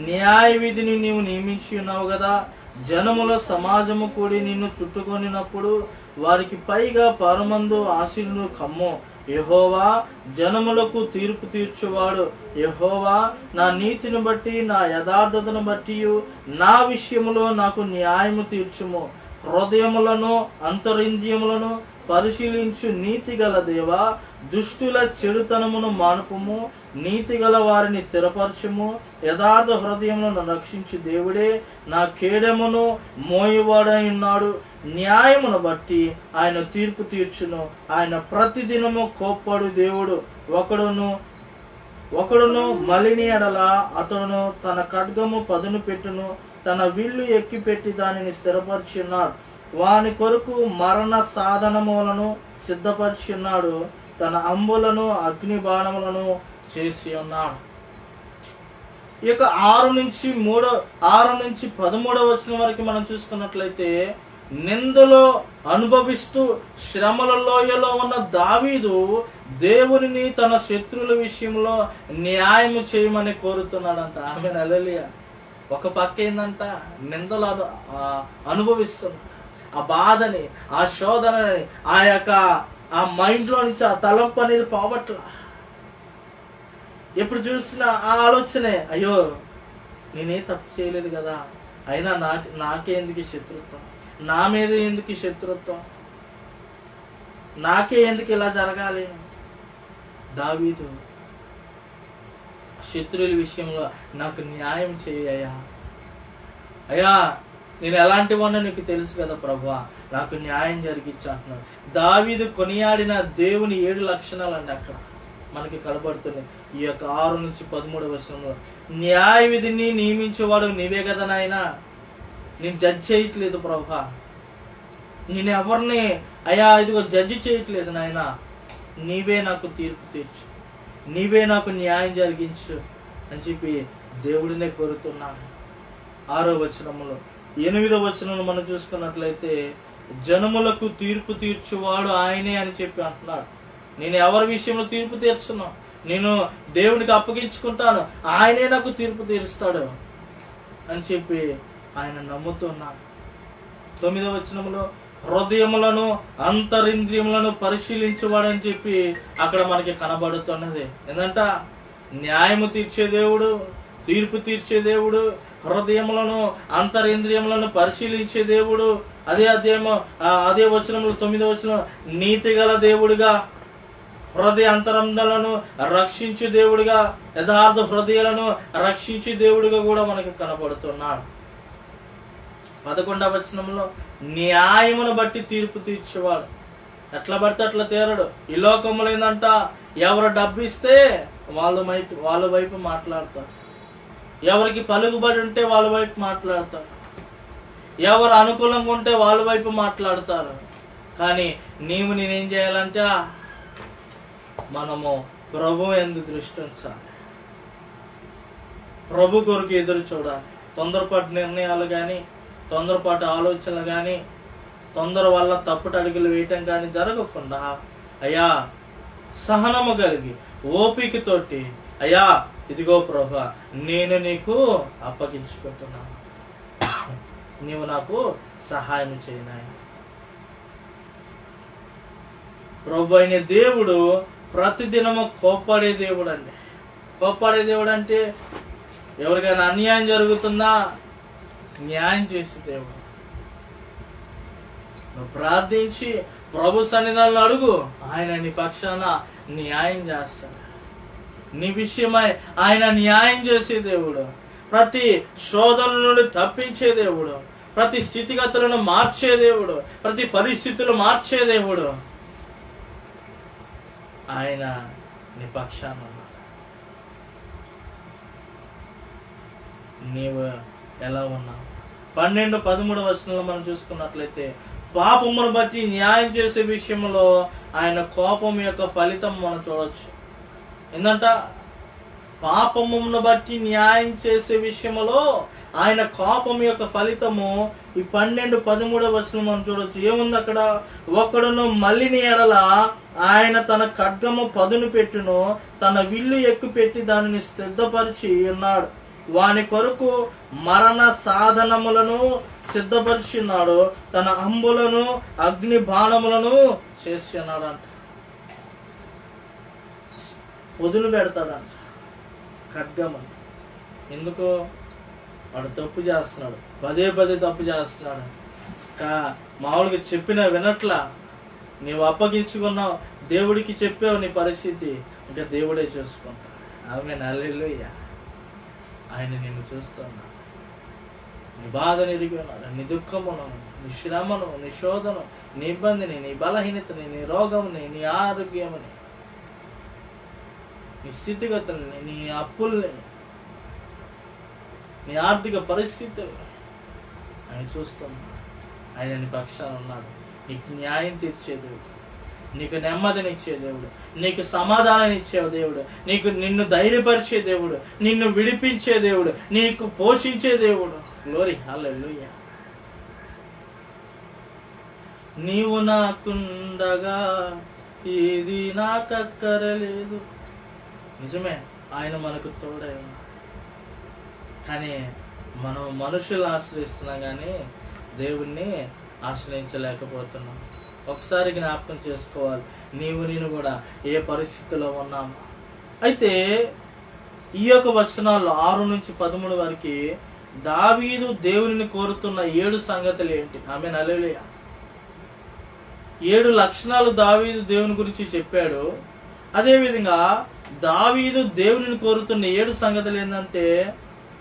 న్యాయ విధిని నీవు నియమించి ఉన్నావు కదా. జనముల సమాజము కూడి నిన్ను చుట్టుకొనినప్పుడు వారికి పైగా పరమందు ఆశీనులు కమ్ము. యెహోవా జనములకు తీర్పు తీర్చువాడు. యెహోవా నా నీతిని బట్టి, నా యథార్థతను బట్టి నా విషయములో నాకు న్యాయము తీర్చుము. హృదయములను అంతరింద్రియములను పరిశీలించు నీతి గల దేవా, దుష్టుల చెడుతనమును మానుపుము. నీతి గల వారిని స్థిరపరచుము. యథార్థ హృదయములను రక్షించు దేవుడే నా కేడమును మోయువాడై ఉన్నాడు. న్యాయమును బట్టి ఆయన తీర్పు తీర్చును. ఆయన ప్రతిదినము కోప్పడు దేవుడు. ఒకడును మలిని ఎడల అతను తన ఖడ్గము పదును పెట్టును. తన విల్లు ఎక్కిపెట్టి దానిని స్థిరపరిచి ఉన్నాడు. వాని కొరకు మరణ సాధనములను సిద్ధపరిచి ఉన్నాడు. తన అంబులను అగ్ని బాణములను చేసి ఉన్నాడు. ఈ యొక్క 6 నుంచి 13 వచనం వరకు మనం చూసుకున్నట్లయితే, నిందలో అనుభవిస్తూ శ్రమల లోయలో ఉన్న దావీదు దేవునిని తన శత్రువుల విషయంలో న్యాయం చేయమని కోరుతున్నాడంట. ఆమె హల్లెలూయా. ఒక పక్క ఏందంట, నిందలు అనుభవిస్తున్నాడు. ఆ బాధని, ఆ శోధనని, ఆ మైండ్ లో నుంచి ఆ తలంపు అనేది పోవట్ల. ఎప్పుడు చూసినా ఆ ఆలోచనే, అయ్యో నేనే తప్పు చేయలేదు కదా, అయినా నాకే ఎందుకు శత్రుత్వం, నా మీద ఎందుకు శత్రుత్వం, నాకే ఎందుకు ఇలా జరగాలి. దావీదు శత్రువుల విషయంలో నాకు న్యాయం చేయ్యా, అయ్యా నేను ఎలాంటి వాడినో నీకు తెలుసు కదా ప్రభువా, నాకు న్యాయం జరిగించు అంటున్నాడు. దావీదు కొనియాడిన దేవుని 7 లక్షణాలు అండి అక్కడ మనకి కనబడుతున్నాయి. ఈ యొక్క 6 నుంచి 13 వచనంలో, న్యాయ విధిని నియమించేవాడు నీవే కదా నాయనా, నేను జడ్జి చేయట్లేదు ప్రభువా, నేను ఎవరిని అయ్యా ఇదిగో జడ్జి చేయట్లేదు నాయనా, నీవే నాకు తీర్పు తీర్చు, నీవే నాకు న్యాయం జరిగించు అని చెప్పి దేవుడినే కోరుతున్నాను. 6వ వచనంలో 8వ వచనంలో మనం చూసుకున్నట్లయితే, జనములకు తీర్పు తీర్చువాడు ఆయనే అని చెప్పి అంటున్నాడు. నేను ఎవరి విషయంలో తీర్పు తీర్చును, నేను దేవునికి అప్పగించుకుంటాను, ఆయనే నాకు తీర్పు తీరుస్తాడు అని చెప్పి ఆయన నమ్ముతున్నాడు. 9వ వచనంలో, హృదయములను అంతరింద్రియములను పరిశీలించువాడని చెప్పి అక్కడ మనకి కనబడుతున్నది. ఏంటంట, న్యాయము తీర్చే దేవుడు, తీర్పు తీర్చే దేవుడు, హృదయములను అంతరింద్రియములను పరిశీలించే దేవుడు. అదే వచనంలో 9వ వచనం, నీతి గల దేవుడిగా, హృదయ అంతరంగాలను రక్షించే దేవుడిగా, యథార్థ హృదయాలను రక్షించే దేవుడిగా కూడా మనకి కనబడుతున్నాడు. 11వ వచనంలో, న్యాయమును బట్టి తీర్పు తీర్చేవాడు. ఎట్లా పడితే అట్లా తీరడు. ఈ లోకంలో ఏందంట, ఎవరు డబ్బు ఇస్తే వాళ్ళ వైపు మాట్లాడతారు, ఎవరికి పలుకుబడి ఉంటే వాళ్ళ వైపు మాట్లాడతారు, ఎవరు అనుకూలంగా ఉంటే వాళ్ళ వైపు మాట్లాడతారు. కానీ నేనేం చేయాలంటే, మనము ప్రభు యందు దృష్టి ఉంచాలి, ప్రభు కొరకు ఎదురు చూడాలి. తొందరపాటు నిర్ణయాలు కానీ, తొందరపాటు ఆలోచనలు కానీ, తొందర వల్ల తప్పుడు అడుగులు వేయటం కానీ జరగకుండా, అయ్యా సహనము కలిగి ఓపికతోటి, అయ్యా ఇదిగో ప్రభువా నేను నీకు అప్పగించుకుంటున్నాను, నీవు నాకు సహాయం చేయనాయన. ప్రభు అయిన దేవుడు ప్రతిదినము కోప్పడే దేవుడు అండి. కోప్పడే దేవుడు అంటే ఎవరికైనా అన్యాయం జరుగుతుందా న్యాయం చేసే దేవుడు. నువ్వు ప్రార్థించి ప్రభు సన్నిధానంలో అడుగు, ఆయన నీ పక్షాన న్యాయం చేస్తాడు. నీ విషయమై ఆయన న్యాయం చేసే దేవుడు, ప్రతి శోధన నుండి తప్పించే దేవుడు, ప్రతి స్థితిగతులను మార్చే దేవుడు, ప్రతి పరిస్థితులు మార్చే దేవుడు. ఆయన నీ పక్షాన ఉన్నాడు. నీవు ఎలా ఉన్నావు? 12, 13 వచనంలో మనం చూసుకున్నట్లయితే, పాపమును బట్టి న్యాయం చేసే విషయంలో ఆయన కోపం యొక్క ఫలితం మనం చూడొచ్చు. ఏంటంట, పాపమును బట్టి న్యాయం చేసే విషయంలో ఆయన కోపం యొక్క ఫలితము ఈ 12, 13 వచనం మనం చూడొచ్చు. ఏముంది అక్కడ? ఒకడును మల్లిని ఎడల ఆయన తన ఖడ్గము పదును పెట్టును, తన విల్లు ఎక్కుపెట్టి దానిని సిద్ధపరిచి ఉన్నాడు. వాని కొరకు మరణ సాధనములను సిద్ధపరిచి ఉన్నాడు, తన అంబులను అగ్ని బాణములను చేసి ఉన్నాడంట. పొదులు పెడతాడంట ఖడ్గము. ఎందుకు? వాడు తప్పు చేస్తున్నాడు, పదే తప్పు చేస్తున్నాడు. మామూలుగా చెప్పినా వినట్లా, నీవు అప్పగించుకున్నావు, దేవుడికి చెప్పావు నీ పరిస్థితి, ఇంకా దేవుడే చూసుకుంటాడు. ఆమేన్, హల్లెలూయా. ఆయన నిన్ను చూస్తున్నాడు, నీ బాధను ఎరిగి ఉన్నాడు, నీ దుఃఖమును, నీ శ్రమను, నీ శోధను, నీ ఇబ్బందిని, నీ బలహీనతని, నీ రోగముని, నీ ఆరోగ్యముని, నీ స్థితిగతుల్ని, నీ అప్పుల్ని, నీ ఆర్థిక పరిస్థితుల్ని, ఆయన చూస్తున్నాడు. ఆయన నీ పక్షాన ఉన్నాడు. నీకు న్యాయం తీర్చే దేవుడు, నీకు నెమ్మదినిచ్చే దేవుడు, నీకు సమాధానం ఇచ్చే దేవుడు, నిన్ను ధైర్యపరిచే దేవుడు, నిన్ను విడిపించే దేవుడు, నీకు పోషించే దేవుడు. గ్లోరీ, హల్లెలూయా. నీవు నాకుండగా ఏది నాకక్కరలేదు. నిజమే, ఆయన మనకు తోడై ఉన్నాడు. కానీ మనం మనుషులను ఆశ్రయిస్తున్నాం కానీ దేవుణ్ణి ఆశ్రయించలేకపోతున్నాం. ఒకసారి జ్ఞాపకం చేసుకోవాలి, నేను కూడా ఏ పరిస్థితిలో ఉన్నాము. అయితే ఈ యొక్క వచనాల్లో 6 నుంచి 13 వరకు దావీదు దేవునిని కోరుతున్న 7 సంగతులు ఏంటి? ఆమె హల్లెలూయా. 7 లక్షణాలు దావీదు దేవుని గురించి చెప్పాడు. అదేవిధంగా దావీదు దేవునిని కోరుతున్న 7 సంగతులు ఏంటంటే,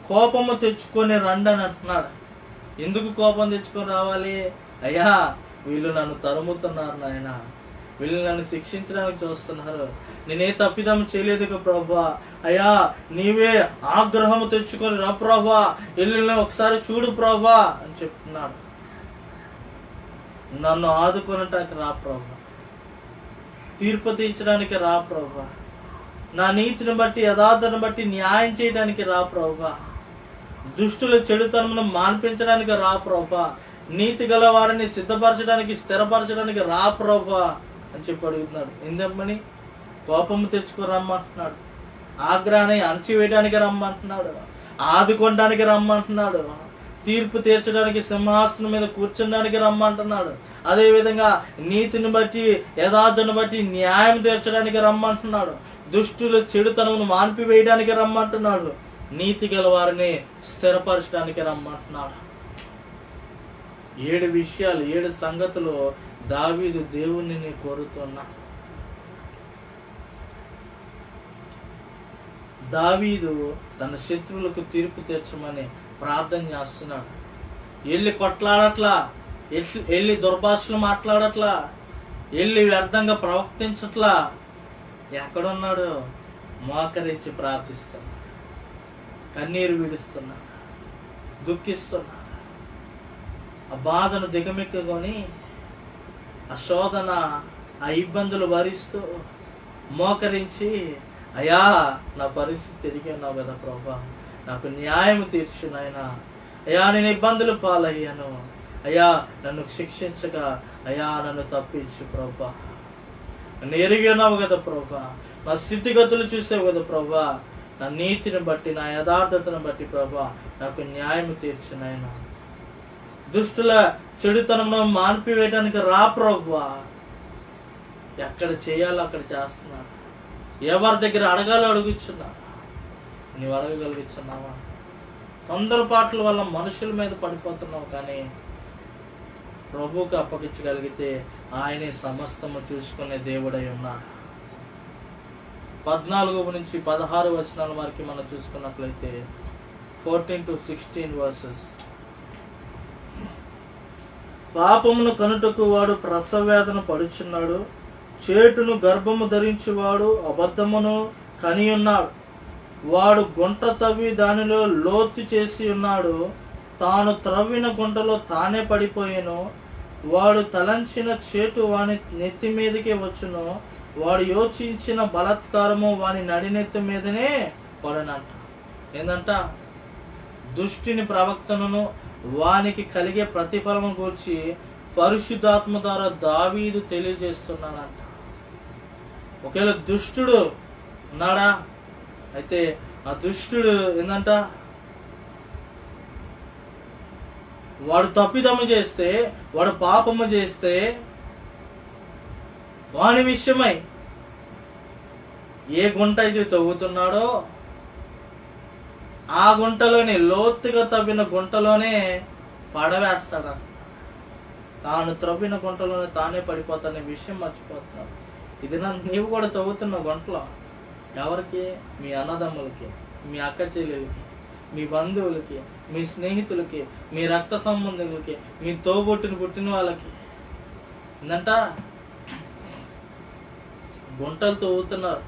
కోపము తెచ్చుకొని రండి అని అంటున్నాడు. ఎందుకు కోపం తెచ్చుకొని రావాలి? అయ్యా, వీళ్ళు నన్ను తరుముతున్నారు నాయన, వీళ్ళు నన్ను శిక్షించడానికి చూస్తున్నారు, నేనే తప్పిదం చేయలేదు ప్రభా. అయ్యా, నీవే ఆగ్రహము తెచ్చుకొని రా ప్రభా, వీళ్ళని ఒకసారి చూడు ప్రభా అని చెప్తున్నాడు. నన్ను ఆదుకొనటానికి రా ప్రభా, తీర్పు తీర్చడానికి రా ప్రభా, నా నీతిని బట్టి యథార్థను బట్టి న్యాయం చేయడానికి రా ప్రభా, దుష్టుల చెడుతనమును మాన్పించడానికి రా ప్రభా, నీతి గల వారిని సిద్ధపరచడానికి స్థిరపరచడానికి రా ప్రభా అని చెప్పి అడుగుతున్నాడు. ఎందుకని? కోపము తెచ్చుకొని రమ్మంటున్నాడు, ఆగ్రహాన్ని అణచివేయడానికి రమ్మంటున్నాడు, ఆదుకోవడానికి రమ్మంటున్నాడు, తీర్పు తీర్చడానికి సింహాసనం మీద కూర్చోడానికి రమ్మంటున్నాడు. అదేవిధంగా నీతిని బట్టి యథార్థను బట్టి న్యాయం తీర్చడానికి రమ్మంటున్నాడు, దుష్టుల చెడుతనమును మాన్పివేయడానికి రమ్మంటున్నాడు, నీతి గల వారిని స్థిరపరచడానికి రమ్మంటున్నాడు. 7 విషయాలు, 7 సంగతులు దావీదు దేవుణ్ణి కోరుతున్నా. దావీదు తన శత్రువులకు తీర్పు తీర్చమని ప్రార్థన చేస్తున్నాడు. వెళ్ళి కొట్లాడట్లా, వెళ్ళి దుర్భాషలు మాట్లాడట్లా, వెళ్ళి వ్యర్థంగా ప్రవర్తించట్లా. ఎక్కడున్నాడు? మోకరించి ప్రార్థిస్తున్నా, కన్నీరు విడుస్తున్నా, దుఃఖిస్తున్నా, ఆ బాధను దిగమిక్కుకొని, ఆ శోధన, ఆ ఇబ్బందులు భరిస్తూ మోకరించి, అయ్యా నా పరిస్థితి తిరిగి ఉన్నావు కదా ప్రభా, నాకు న్యాయం తీర్చు నాయనా, అయ్యా నేను ఇబ్బందులు పాలయ్యాను, అయ్యా నన్ను శిక్షించగా, అయ్యా నన్ను తప్పించు ప్రభా, నన్ను ఎరిగి ఉన్నావు కదా ప్రభా, నా స్థితిగతులు చూసావు కదా ప్రభా, నా నీతిని బట్టి నా యథార్థతను బట్టి ప్రభా నాకు న్యాయం తీర్చు నాయనా, దుష్టుల చెడుతనంలో మాన్పివేయడానికి రా ప్రభా. ఎక్కడ చేయాలో అక్కడ చేస్తున్నా, ఎవరి దగ్గర అడగాలో అడుగుచున్నా, నీవు అడగగలుగుతున్నావా? తొందరపాట్ల వల్ల మనుషుల మీద పడిపోతున్నావు, కానీ ప్రభువుకు అప్పగించగలిగితే ఆయనే సమస్తము చూసుకునే దేవుడై ఉన్నాడు. 14 నుంచి 16 వచనాల వరకు మనం చూసుకున్నట్లయితే 14 to 16 వర్సెస్. పాపమును కనుటకు వాడు ప్రసవేదన పడుచున్నాడు, చేటును గర్భము ధరించువాడు అబద్ధమును కనియున్నాడు, వాడు గుంట తవ్వి దానిలో లోతు చేసి ఉన్నాడు, తాను త్రవ్విన గుంటలో తానే పడిపోయాను, వాడు తలంచిన చేటు వాని నెత్తి మీదకే వచ్చును, వాడు యోచించిన బలాత్కారము వాని నడినెత్తి మీదనే పడనంట. ఏందంట? దుష్టిని ప్రవక్తను వానికి కలిగే ప్రతిఫలము గురించి పరిశుద్ధాత్మ ద్వారా దావీదు తెలియజేస్తున్నాడంట. ఒకవేళ దుష్టుడు ఉన్నాడా అయితే ఆ దుష్టుడు ఏందంట, వాడు తప్పిదము చేస్తే, వాడు పాపము చేస్తే వాని విషయమై ఏ గుంట అయితే తవ్వుతున్నాడో ఆ గుంటలోనే, లోతుగా తవ్విన గుంటలోనే పడవేస్తాడ. తాను త్రవ్విన గుంటలోనే తానే పడిపోతానే విషయం మర్చిపోతున్నాడు. ఇది నీవు కూడా తవ్వుతున్న గుంటలో ఎవరికి? మీ అన్నదమ్ములకి, మీ అక్క చెల్లెలకి, మీ బంధువులకి, మీ స్నేహితులకి, మీ రక్త సంబంధులకి, మీ పుట్టిన వాళ్ళకి. ఏందంట? గుంటలు తవ్వుతున్నారు,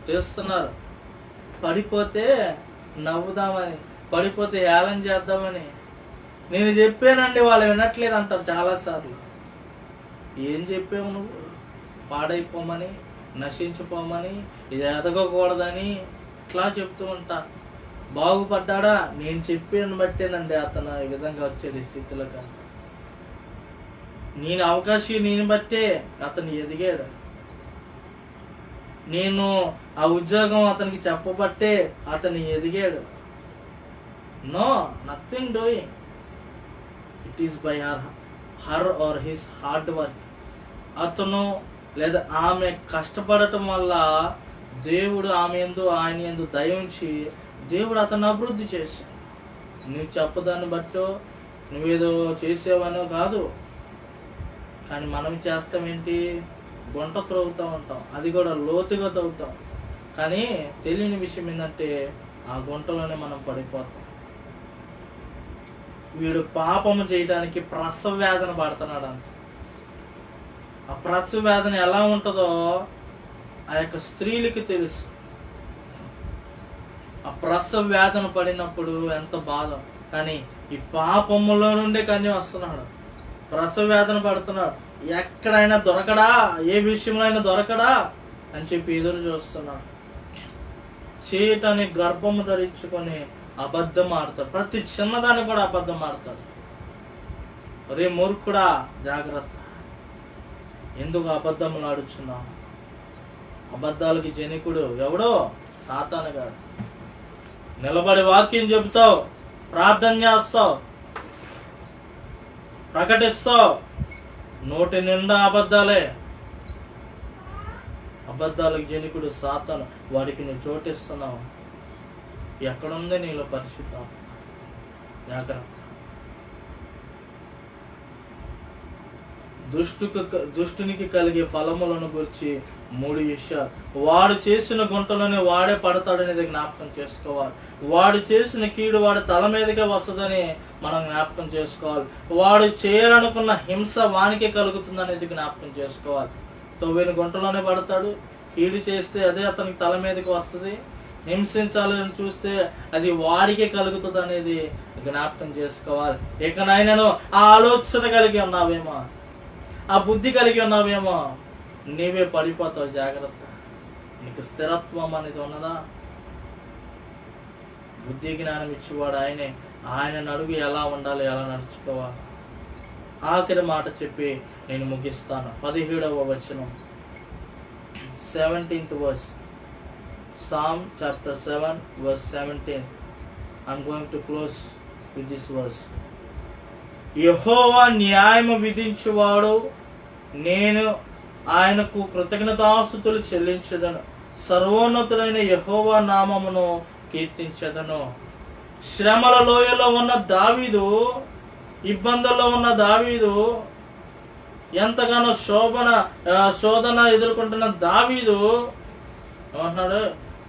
తీస్తున్నారు, పడిపోతే నవ్వుదామని, పడిపోతే ఏలం చేద్దామని. నేను చెప్పానండి వాళ్ళు వినట్లేదు అంటారు చాలాసార్లు. ఏం చెప్పావు నువ్వు? పాడైపోమని, నశించిపోమని, ఇది ఎదగకూడదని ఇట్లా చెప్తూ ఉంటా. బాగుపడ్డా నేను చెప్పాను బట్టేనండి అతను ఈ విధంగా వచ్చాడు ఈ స్థితిలో. కానీ నేను అవకాశం నేను బట్టే అతను ఎదిగాడు. నేను ఆ ఉద్యోగం అతనికి చెప్పబట్టే అతను ఎదిగాడు. No, nothing doing. It is by her or his hard work. అతను లేదా ఆమె కష్టపడటం వల్ల దేవుడు ఆమె యందు ఆయన యందు దయ ఉంచి దేవుడు అతను అభివృద్ధి చేశాడు. నువ్వు చెప్పదాన్ని బట్టో నువ్వేదో చేసేవనో కాదు. కానీ మనం చేస్తామేంటి? గుంట త్రవ్వుతూ ఉంటాం, అది కూడా లోతుగా తవ్వుతాం. కానీ తెలియని విషయం ఏంటంటే ఆ గుంటలోనే మనం పడిపోతాం. వీడు పాపము చేయడానికి ప్రసవ వేదన పడుతున్నాడు అంట. ఆ ప్రసవ వేదన ఎలా ఉంటుందో ఆ యొక్క స్త్రీలకి తెలుసు. ఆ ప్రసవ వేదన పడినప్పుడు ఎంత బాధ. కానీ ఈ పాపములో నుండి కన్య వస్తున్నాడు, ప్రసవ వేదన పడుతున్నాడు. ఎక్కడైనా దొరకడా, ఏ విషయంలో అయినా దొరకడా అని చెప్పి ఎదురు చూస్తున్నాడు. చేయటానికి గర్భము ధరించుకొని అబద్ధం ఆడతాడు. ప్రతి చిన్నదాన్ని కూడా అబద్ధం ఆడతాడు. రే మూర్ఖుడా, జాగ్రత్త. ఎందుకు అబద్ధములు ఆడుచున్నావు? అబద్ధాలకి జనికుడు ఎవడో? సాతానుగాడు. నిలబడి వాక్యం చెబుతావు, ప్రార్థన చేస్తావు, ప్రకటిస్తావు, నోటి నిండా అబద్ధాలే. అబద్ధాలకు జనికుడు సాతాను. వాడికి నువ్వు చోటిస్తున్నావు. ఎక్కడుంది నీలో పరిశుద్ధం? జాగ్రత్త. దుష్టునికి కలిగే ఫలములను గురించి 3 విషయాలు. వాడు చేసిన గుంటలోనే వాడే పడతాడనేది జ్ఞాపకం చేసుకోవాలి. వాడు చేసిన కీడు వాడి తల మీదకే వస్తుందని మనం జ్ఞాపకం చేసుకోవాలి. వాడు చేయాలనుకున్న హింస వానికే కలుగుతుంది అనేది జ్ఞాపకం చేసుకోవాలి. తవ్విన గుంటలోనే పడతాడు. కీడు చేస్తే అదే అతనికి తల మీదకి వస్తుంది. హింసించాలని చూస్తే అది వాడికే కలుగుతుంది అనేది జ్ఞాపకం చేసుకోవాలి. ఇకనైనాను ఆ ఆలోచన కలిగి ఉన్నావేమో, ఆ బుద్ధి కలిగి ఉన్నావేమో, నీవే పడిపోతావు. జాగ్రత్త. నీకు స్థిరత్వం అనేది ఉన్నదా? బుద్ధి జ్ఞానం ఇచ్చేవాడు ఆయనే. ఆయన అడుగు ఎలా ఉండాలి, ఎలా నడుచుకోవాలి. ఆఖరి మాట చెప్పి నేను ముగిస్తాను. 17వ వచనం, 17th verse, Psalm chapter 7 verse 17. I'm going to close with this verse. యెహోవా న్యాయము విధించువాడు, నేను ఆయనకు కృతజ్ఞతాస్తుతులు చెల్లించదను. సర్వోన్నతులైన యెహోవా నామమును కీర్తించదను. శ్రమల లోయలో ఉన్న దావీదు, ఇబ్బందుల్లో ఉన్న దావీదు, ఎంతగానో శోధన ఎదుర్కొంటున్న దావీదు ఏమంటున్నాడు?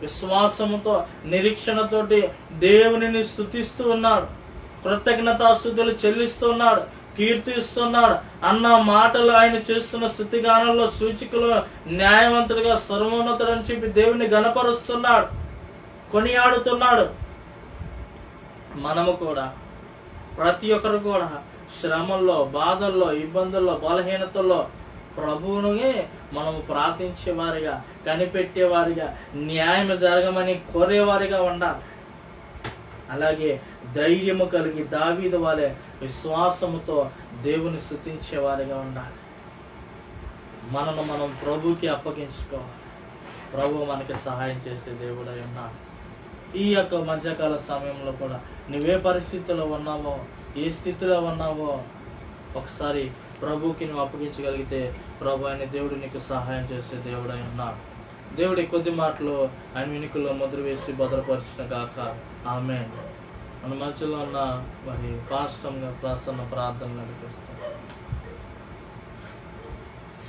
విశ్వాసముతో, నిరీక్షణతోటి దేవునిని స్తుతిస్తూ ఉన్నాడు, కృతజ్ఞతాస్తుతులు చెల్లిస్తున్నాడు, కీర్తిస్తున్నాడు. అన్న మాటలు ఆయన చేస్తున్న స్తుతిగానంలో సూచికలు న్యాయవంతుడిగా సర్వోన్నతుడు అని చెప్పి దేవుని గణపరుస్తున్నాడు, కొనియాడుతున్నాడు. మనము కూడా, ప్రతి ఒక్కరు కూడా శ్రమల్లో, బాధల్లో, ఇబ్బందుల్లో, బలహీనతల్లో ప్రభువుని మనము ప్రార్థించేవారిగా, కనిపెట్టేవారిగా, న్యాయం జరగమని కోరేవారిగా ఉండాలి. అలాగే ధైర్యము కలిగి దావీదు వాలే విశ్వాసముతో దేవుని స్తుతించేవారిగా ఉండాలి. మనను మనం ప్రభుకి అప్పగించుకోవాలి. ప్రభు మనకి సహాయం చేసే దేవుడై ఉన్నాడు. ఈ యొక్క మధ్యకాల సమయంలో కూడా నువ్వే పరిస్థితిలో ఉన్నావో, ఏ స్థితిలో ఉన్నావో ఒకసారి ప్రభుకి నువ్వు అప్పగించగలిగితే ప్రభు అనే దేవుడు నీకు సహాయం చేసే దేవుడై ఉన్నాడు. దేవుడి కొద్ది మాటలు ఆయన వెనుకలో ముద్ర వేసి భద్రపరచిన గాక. ఆమేన్. మన మధ్యలో ఉన్న మరి పాస్టంగా ప్రసన్న ప్రార్థన నడిపిస్తాం.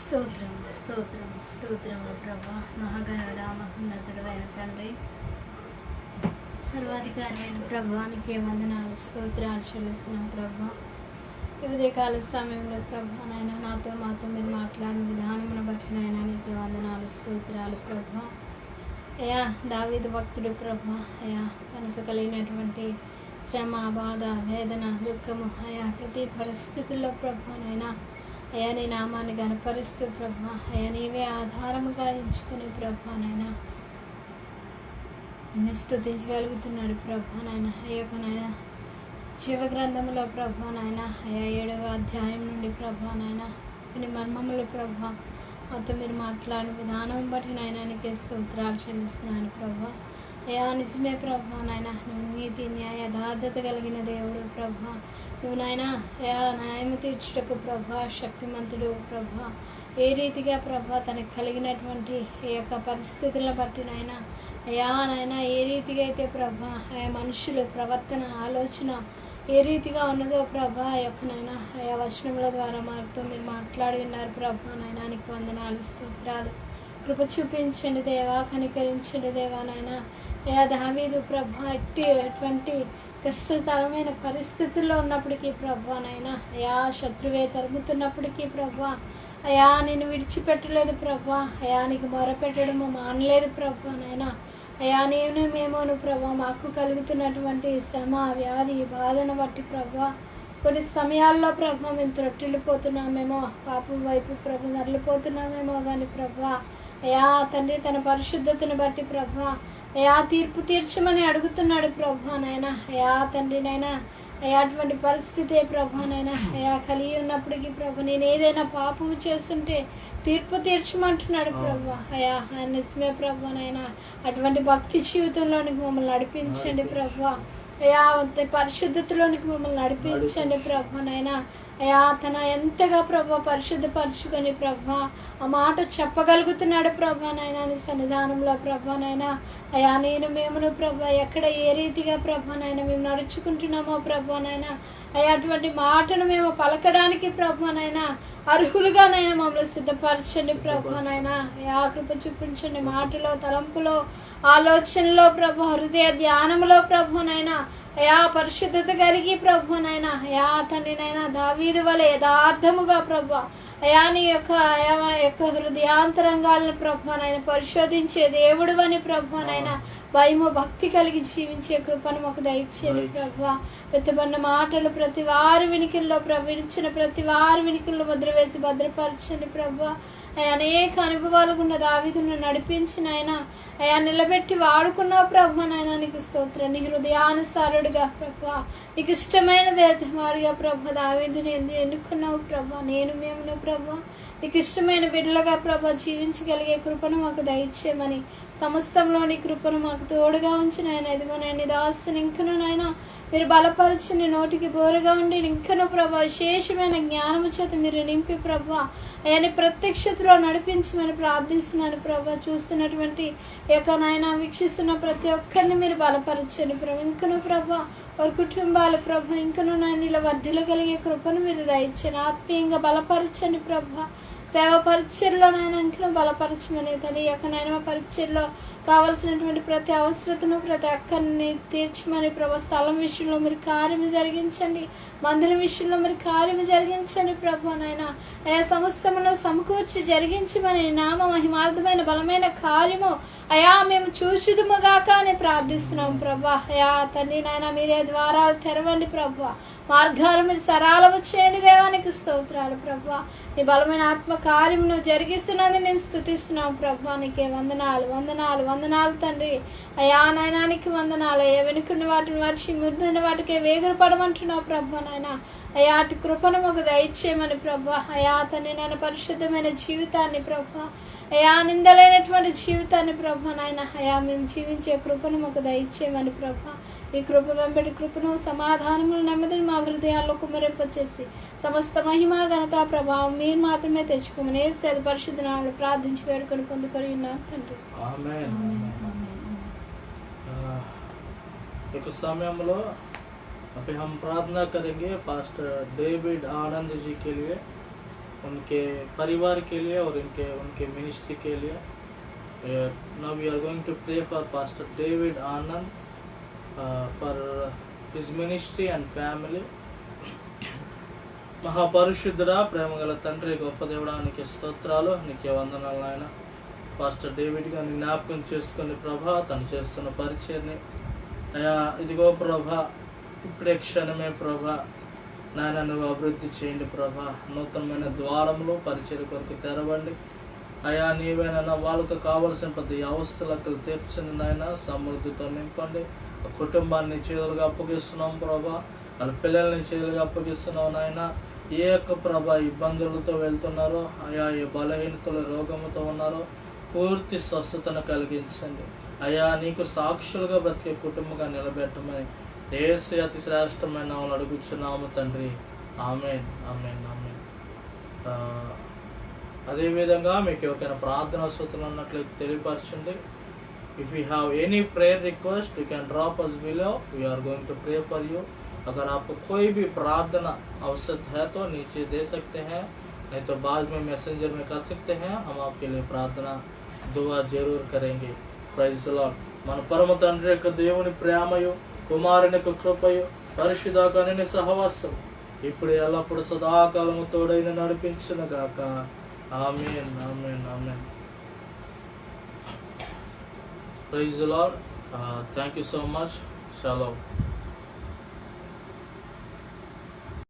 స్తోత్రం స్తోత్రం స్తోత్రం ప్రభా. మహాగణుడ, మహోన్నతుడు అయిన తండ్రి, సర్వాధికారి అయిన ప్రభానికి వందనాలు, స్తోత్రాలు చెల్లిస్తున్నాం ప్రభా. ఈ ఉదయకాల సమయంలో ప్రభా నాయన నాతో మాతో మీరు మాట్లాడిన విధానమును బట్టి నాయన నీకు వందనాలు, స్తోత్రాలు ప్రభా. అయ్యా దావీదు భక్తుడు ప్రభా, అయ్యా తనకు కలిగినటువంటి శ్రమ, బాధ, వేదన, దుఃఖము అయా ప్రతి పరిస్థితుల్లో ప్రభానైనా అయా నీ నామాన్ని గనపరుస్తూ ప్రభా అయా నీవే ఆధారముగా ఎంచుకుని ప్రభానైనా నిన్ను స్తుతించగలుగుతున్నాడు ప్రభానైనా. అయ్యొకనైనా జీవ గ్రంథంలో ప్రభానైనా అయా 7వ అధ్యాయం నుండి ప్రభానైనా కొన్ని మర్మములు ప్రభా మొత్తం మీరు మాట్లాడిన విధానం బట్టి నాయన నీకే స్తోత్రాలు చెల్లిస్తున్నాను ప్రభా. అయా నిజమే ప్రభా నాయన నువ్వు నీతి న్యాయ యథార్థత కలిగిన దేవుడు ప్రభా. నువ్వు నాయన అయా న్యాయము తీర్చుటకు ప్రభా శక్తిమంతుడు ప్రభా. ఏ రీతిగా ప్రభా తనకు కలిగినటువంటి ఈ యొక్క పరిస్థితులను బట్టి నాయన అయా నాయన ఏ రీతిగా అయితే ప్రభా ఆయా మనుషులు ప్రవర్తన ఆలోచన ఏ రీతిగా ఉన్నదో ప్రభా యొక్కనైనా ఆయా వచనముల ద్వారా మారుతూ మీరు మాట్లాడి ఉన్నారు ప్రభా నాయన నీకు వందనాలు స్తోత్రాలు. కృప చూపించండి దేవా, కనికరించండి దేవా నాయన. అయా దావీదు ప్రభా ఎటువంటి కష్టతరమైన పరిస్థితుల్లో ఉన్నప్పటికీ ప్రభా నాయన అయా శత్రువే తరుముతున్నప్పటికీ ప్రభా అయా నేను విడిచిపెట్టలేదు ప్రభా. అయా నీకు మొరపెట్టడము మానలేదు ప్రభా నాయన. అయా మేమోను ప్రభా మాకు కలుగుతున్నటువంటి శ్రమ, వ్యాధి, బాధను బట్టి ప్రభా కొన్ని సమయాల్లో ప్రభా మేము త్రొట్టిల్లిపోతున్నామేమో, పాపం వైపు ప్రభు మరలిపోతున్నామేమో కానీ ప్రభా అయా తండ్రి తన పరిశుద్ధతను బట్టి ప్రభా అయా తీర్పు తీర్చమని అడుగుతున్నాడు ప్రభా నాయన. అయా తండ్రి నాయన అయా అటువంటి పరిస్థితే ప్రభానైనా అయా కలిగి ఉన్నప్పటికీ ప్రభు నేను ఏదైనా పాపము చేస్తుంటే తీర్పు తీర్చమంటున్నాడు ప్రభా. అయా నిజమే ప్రభానైనా అటువంటి భక్తి జీవితంలోనికి మమ్మల్ని నడిపించండి ప్రభా. అయా పరిశుద్ధతలోనికి మమ్మల్ని నడిపించండి ప్రభానైనా. అయా తన ఎంతగా ప్రభా పరిశుద్ధపరచుకొని ప్రభా ఆ మాట చెప్పగలుగుతున్నాడు ప్రభానైనా నీ సన్నిధానంలో ప్రభానైనా. అయా మేమును ప్రభా ఎక్కడ ఏ రీతిగా ప్రభానైనా మేము నడుచుకుంటున్నామో ప్రభానైనా అయా అటువంటి మాటను మేము పలకడానికి ప్రభానైనా అర్హులుగానైనా మమ్మల్ని సిద్ధపరచండి ప్రభానైనా. అయా కృప చూపించండి మాటలో, తలంపులో, ఆలోచనలో ప్రభా, హృదయ ధ్యానంలో ప్రభానైనా అయా పరిశుద్ధత కలిగి ప్రభునైనా అయా తండ్రినైనా దావీదు వలె యథార్థముగా ప్రభా అయా నీ యొక్క హృదయాంతరంగాలను ప్రభునైనా పరిశోధించే దేవుడు అని ప్రభునైనా భయము భక్తి కలిగి జీవించే కృపను మాకు దయచేయండి ప్రభా. వెతబడిన మాటలు ప్రతి వారి వినికిల్లో ప్రవహించిన ప్రతి వారి వినికిల్లో ముద్ర వేసి భద్రపరచండి ప్రభా. అయా అనేక అనుభవాలు ఉన్న దావీదును నడిపించిన ఆయన అయా నిలబెట్టి వాడుకున్నావు ప్రభా నాయన నీకు స్తోత్రం. నీ హృదయానుసారుడుగా ప్రభా నీకు ఇష్టమైన దేశమారుగా ప్రభా దావీదుని ఎన్నుకున్నావు ప్రభా. మేమును ప్రభా నీకు ఇష్టమైన బిడ్డలుగా ప్రభా జీవించగలిగే కృపను మాకు దయచేయమని సమస్తంలోని కృపను మాకు తోడుగా ఉంచిన ఆయన ఎదుగునైనా దాసుని ఇంకను నాయన మీరు బలపరచని నోటికి బోరుగా ఉండి ఇంకను ప్రభా విశేషమైన జ్ఞానము చేత మీరు నింపి ప్రభా ఆయన ప్రత్యక్షతలో నడిపించమని ప్రార్థిస్తున్నాను ప్రభా. చూస్తున్నటువంటి యొక్క నాయన వీక్షిస్తున్న ప్రతి ఒక్కరిని మీరు బలపరచండి ప్రభా. ఇంకను ప్రభా వారి కుటుంబాలు ప్రభా ఇంకను నాయన ఇలా వర్ధిల్లగలిగే కృపను మీరు దయచండి. ఆత్మీయంగా బలపరచండి ప్రభా. సేవ పరిచర్లో నాయన ఇంకను బలపరచమని తన యొక్క నాయన పరిచర్లో కావలసినటువంటి ప్రతి అవసరతను ప్రతి అక్కడిని తీర్చమని ప్రభా. స్థలం విషయంలో మీరు కార్యము జరిగించండి, మందిరం విషయంలో మీరు కార్యము జరిగించండి ప్రభా నాయన. అయా సమస్తమును సమకూర్చి జరిగించమని నామ మహిమార్థమైన బలమైన కార్యము అయా మేము చూచుదుముగాక అని ప్రార్థిస్తున్నాం ప్రభా. అయా తండ్రి నాయన మీరే ద్వారాలు తెరవండి ప్రభా. మార్గాలు మీరు సరళము చేయండి దేవానికి స్తోత్రాలు ప్రభా. నీ బలమైన ఆత్మ కార్యమును జరిగిస్తున్నది నేను స్తుతిస్తున్నాం ప్రభా. నీకే వందనాలు వందనాలు వందనాలు తండ్రి. అయా నాయనానికి వందనాలు. అయ్యా వెనుకున్న వాటిని మర్చి మురుదున్న వాటికే వేగురు పడమంటున్నావు ప్రభా నాయన. అయా అటు కృపను మాకు దయచేయమని ప్రభా. అయా తండ్రి నాయన పరిశుద్ధమైన జీవితాన్ని ప్రభా అయా నిందలైనటువంటి జీవితాన్ని ప్రభా నాయన అయా మేము జీవించే కృపను మాకు దయచేయమని ప్రభా. ఈ కృప వెంబడి కృపను సమాధానములు నెమ్మదిని మా హృదయాల్లో కుమ్మరింపచేసి సమస్త మహిమ ఘనత ప్రభావం మీరు మాత్రమే తెచ్చుకోమని యేసు పరిశుద్ధ నామములో ప్రార్థించి వేడుకొని పొందుకొని ఉన్నాం తండ్రి. ఆమేన్. एक समय हम लोग अभी हम प्रार्थना करेंगे पास्टर डेविड आनंद जी के लिए, उनके परिवार के लिए और उनके मिनिस्ट्री के लिए. Now we are going to pray for Pastor David Anand for his ministry and family. మహాపరిశుద్ధుడా ప్రేమగల తండ్రి గొప్ప దేవుడా నీకే స్తోత్రాలు, నీకే వందనాలు నాయన. పాస్టర్ డేవిడ్ గారిని జ్ఞాపకం చేసుకుని ప్రభా తను చేస్తున్న పరిచయాన్ని అయా ఇదిగో ప్రభా ఇప్పుడే క్షణమే ప్రభా నాయన నువ్వు అభివృద్ధి చేయండి ప్రభా. నూతనమైన ద్వారములు పరిచయ కొరకు తెరవండి అయా. నీవేనైనా వాళ్ళకు కావలసిన ప్రతి అవస్థలకు తీర్చండి నాయన. సమృద్ధితో నింపండి. కుటుంబాన్ని చేతులుగా అప్పగిస్తున్నాం ప్రభా. వాళ్ళ పిల్లల్ని చేతులుగా అప్పగిస్తున్నాం నాయన. ఏ యొక్క ప్రభా ఇబ్బందులతో వెళ్తున్నారో అయా, ఏ బలహీనతలు రోగముతో ఉన్నారో పూర్తి స్వస్థతను కలిగించండి అయా. నీకు సాక్షులుగా బ్రతికే కుటుంబంగా నిలబెట్టమని యేసు అతి శ్రేష్టమైన నామములో అడుగుచున్నాము తండ్రి. ఆమేన్, ఆమేన్, ఆమేన్. అదేవిధంగా మీకు ఎవరికైనా ప్రార్థనా సూచనలు ఉన్నట్లయితే తెలియపరచండి. If you have any prayer request, you can drop us below. We are going to pray for you. अगर आपको कोई भी प्रार्थना आवश्यक है तो नीचे दे सकते हैं, नहीं तो बाद में मैसेंजर में कर सकते हैं. हम आपके लिए प्रार्थना दुआ जरूर करेंगे. Praise the Lord. మన పరమ తండ్రి యొక్క దేవుని ప్రేమయు కుమారుని యొక్క కృపయు పరిశుద్ధాత్మని సహవాసం ఇప్పుడు ఎల్లప్పుడు సదాకాలము తోడైన నడిపించును గాక. ఆమేన్, amen, amen. Praise the Lord. Thank you so much. Shalom.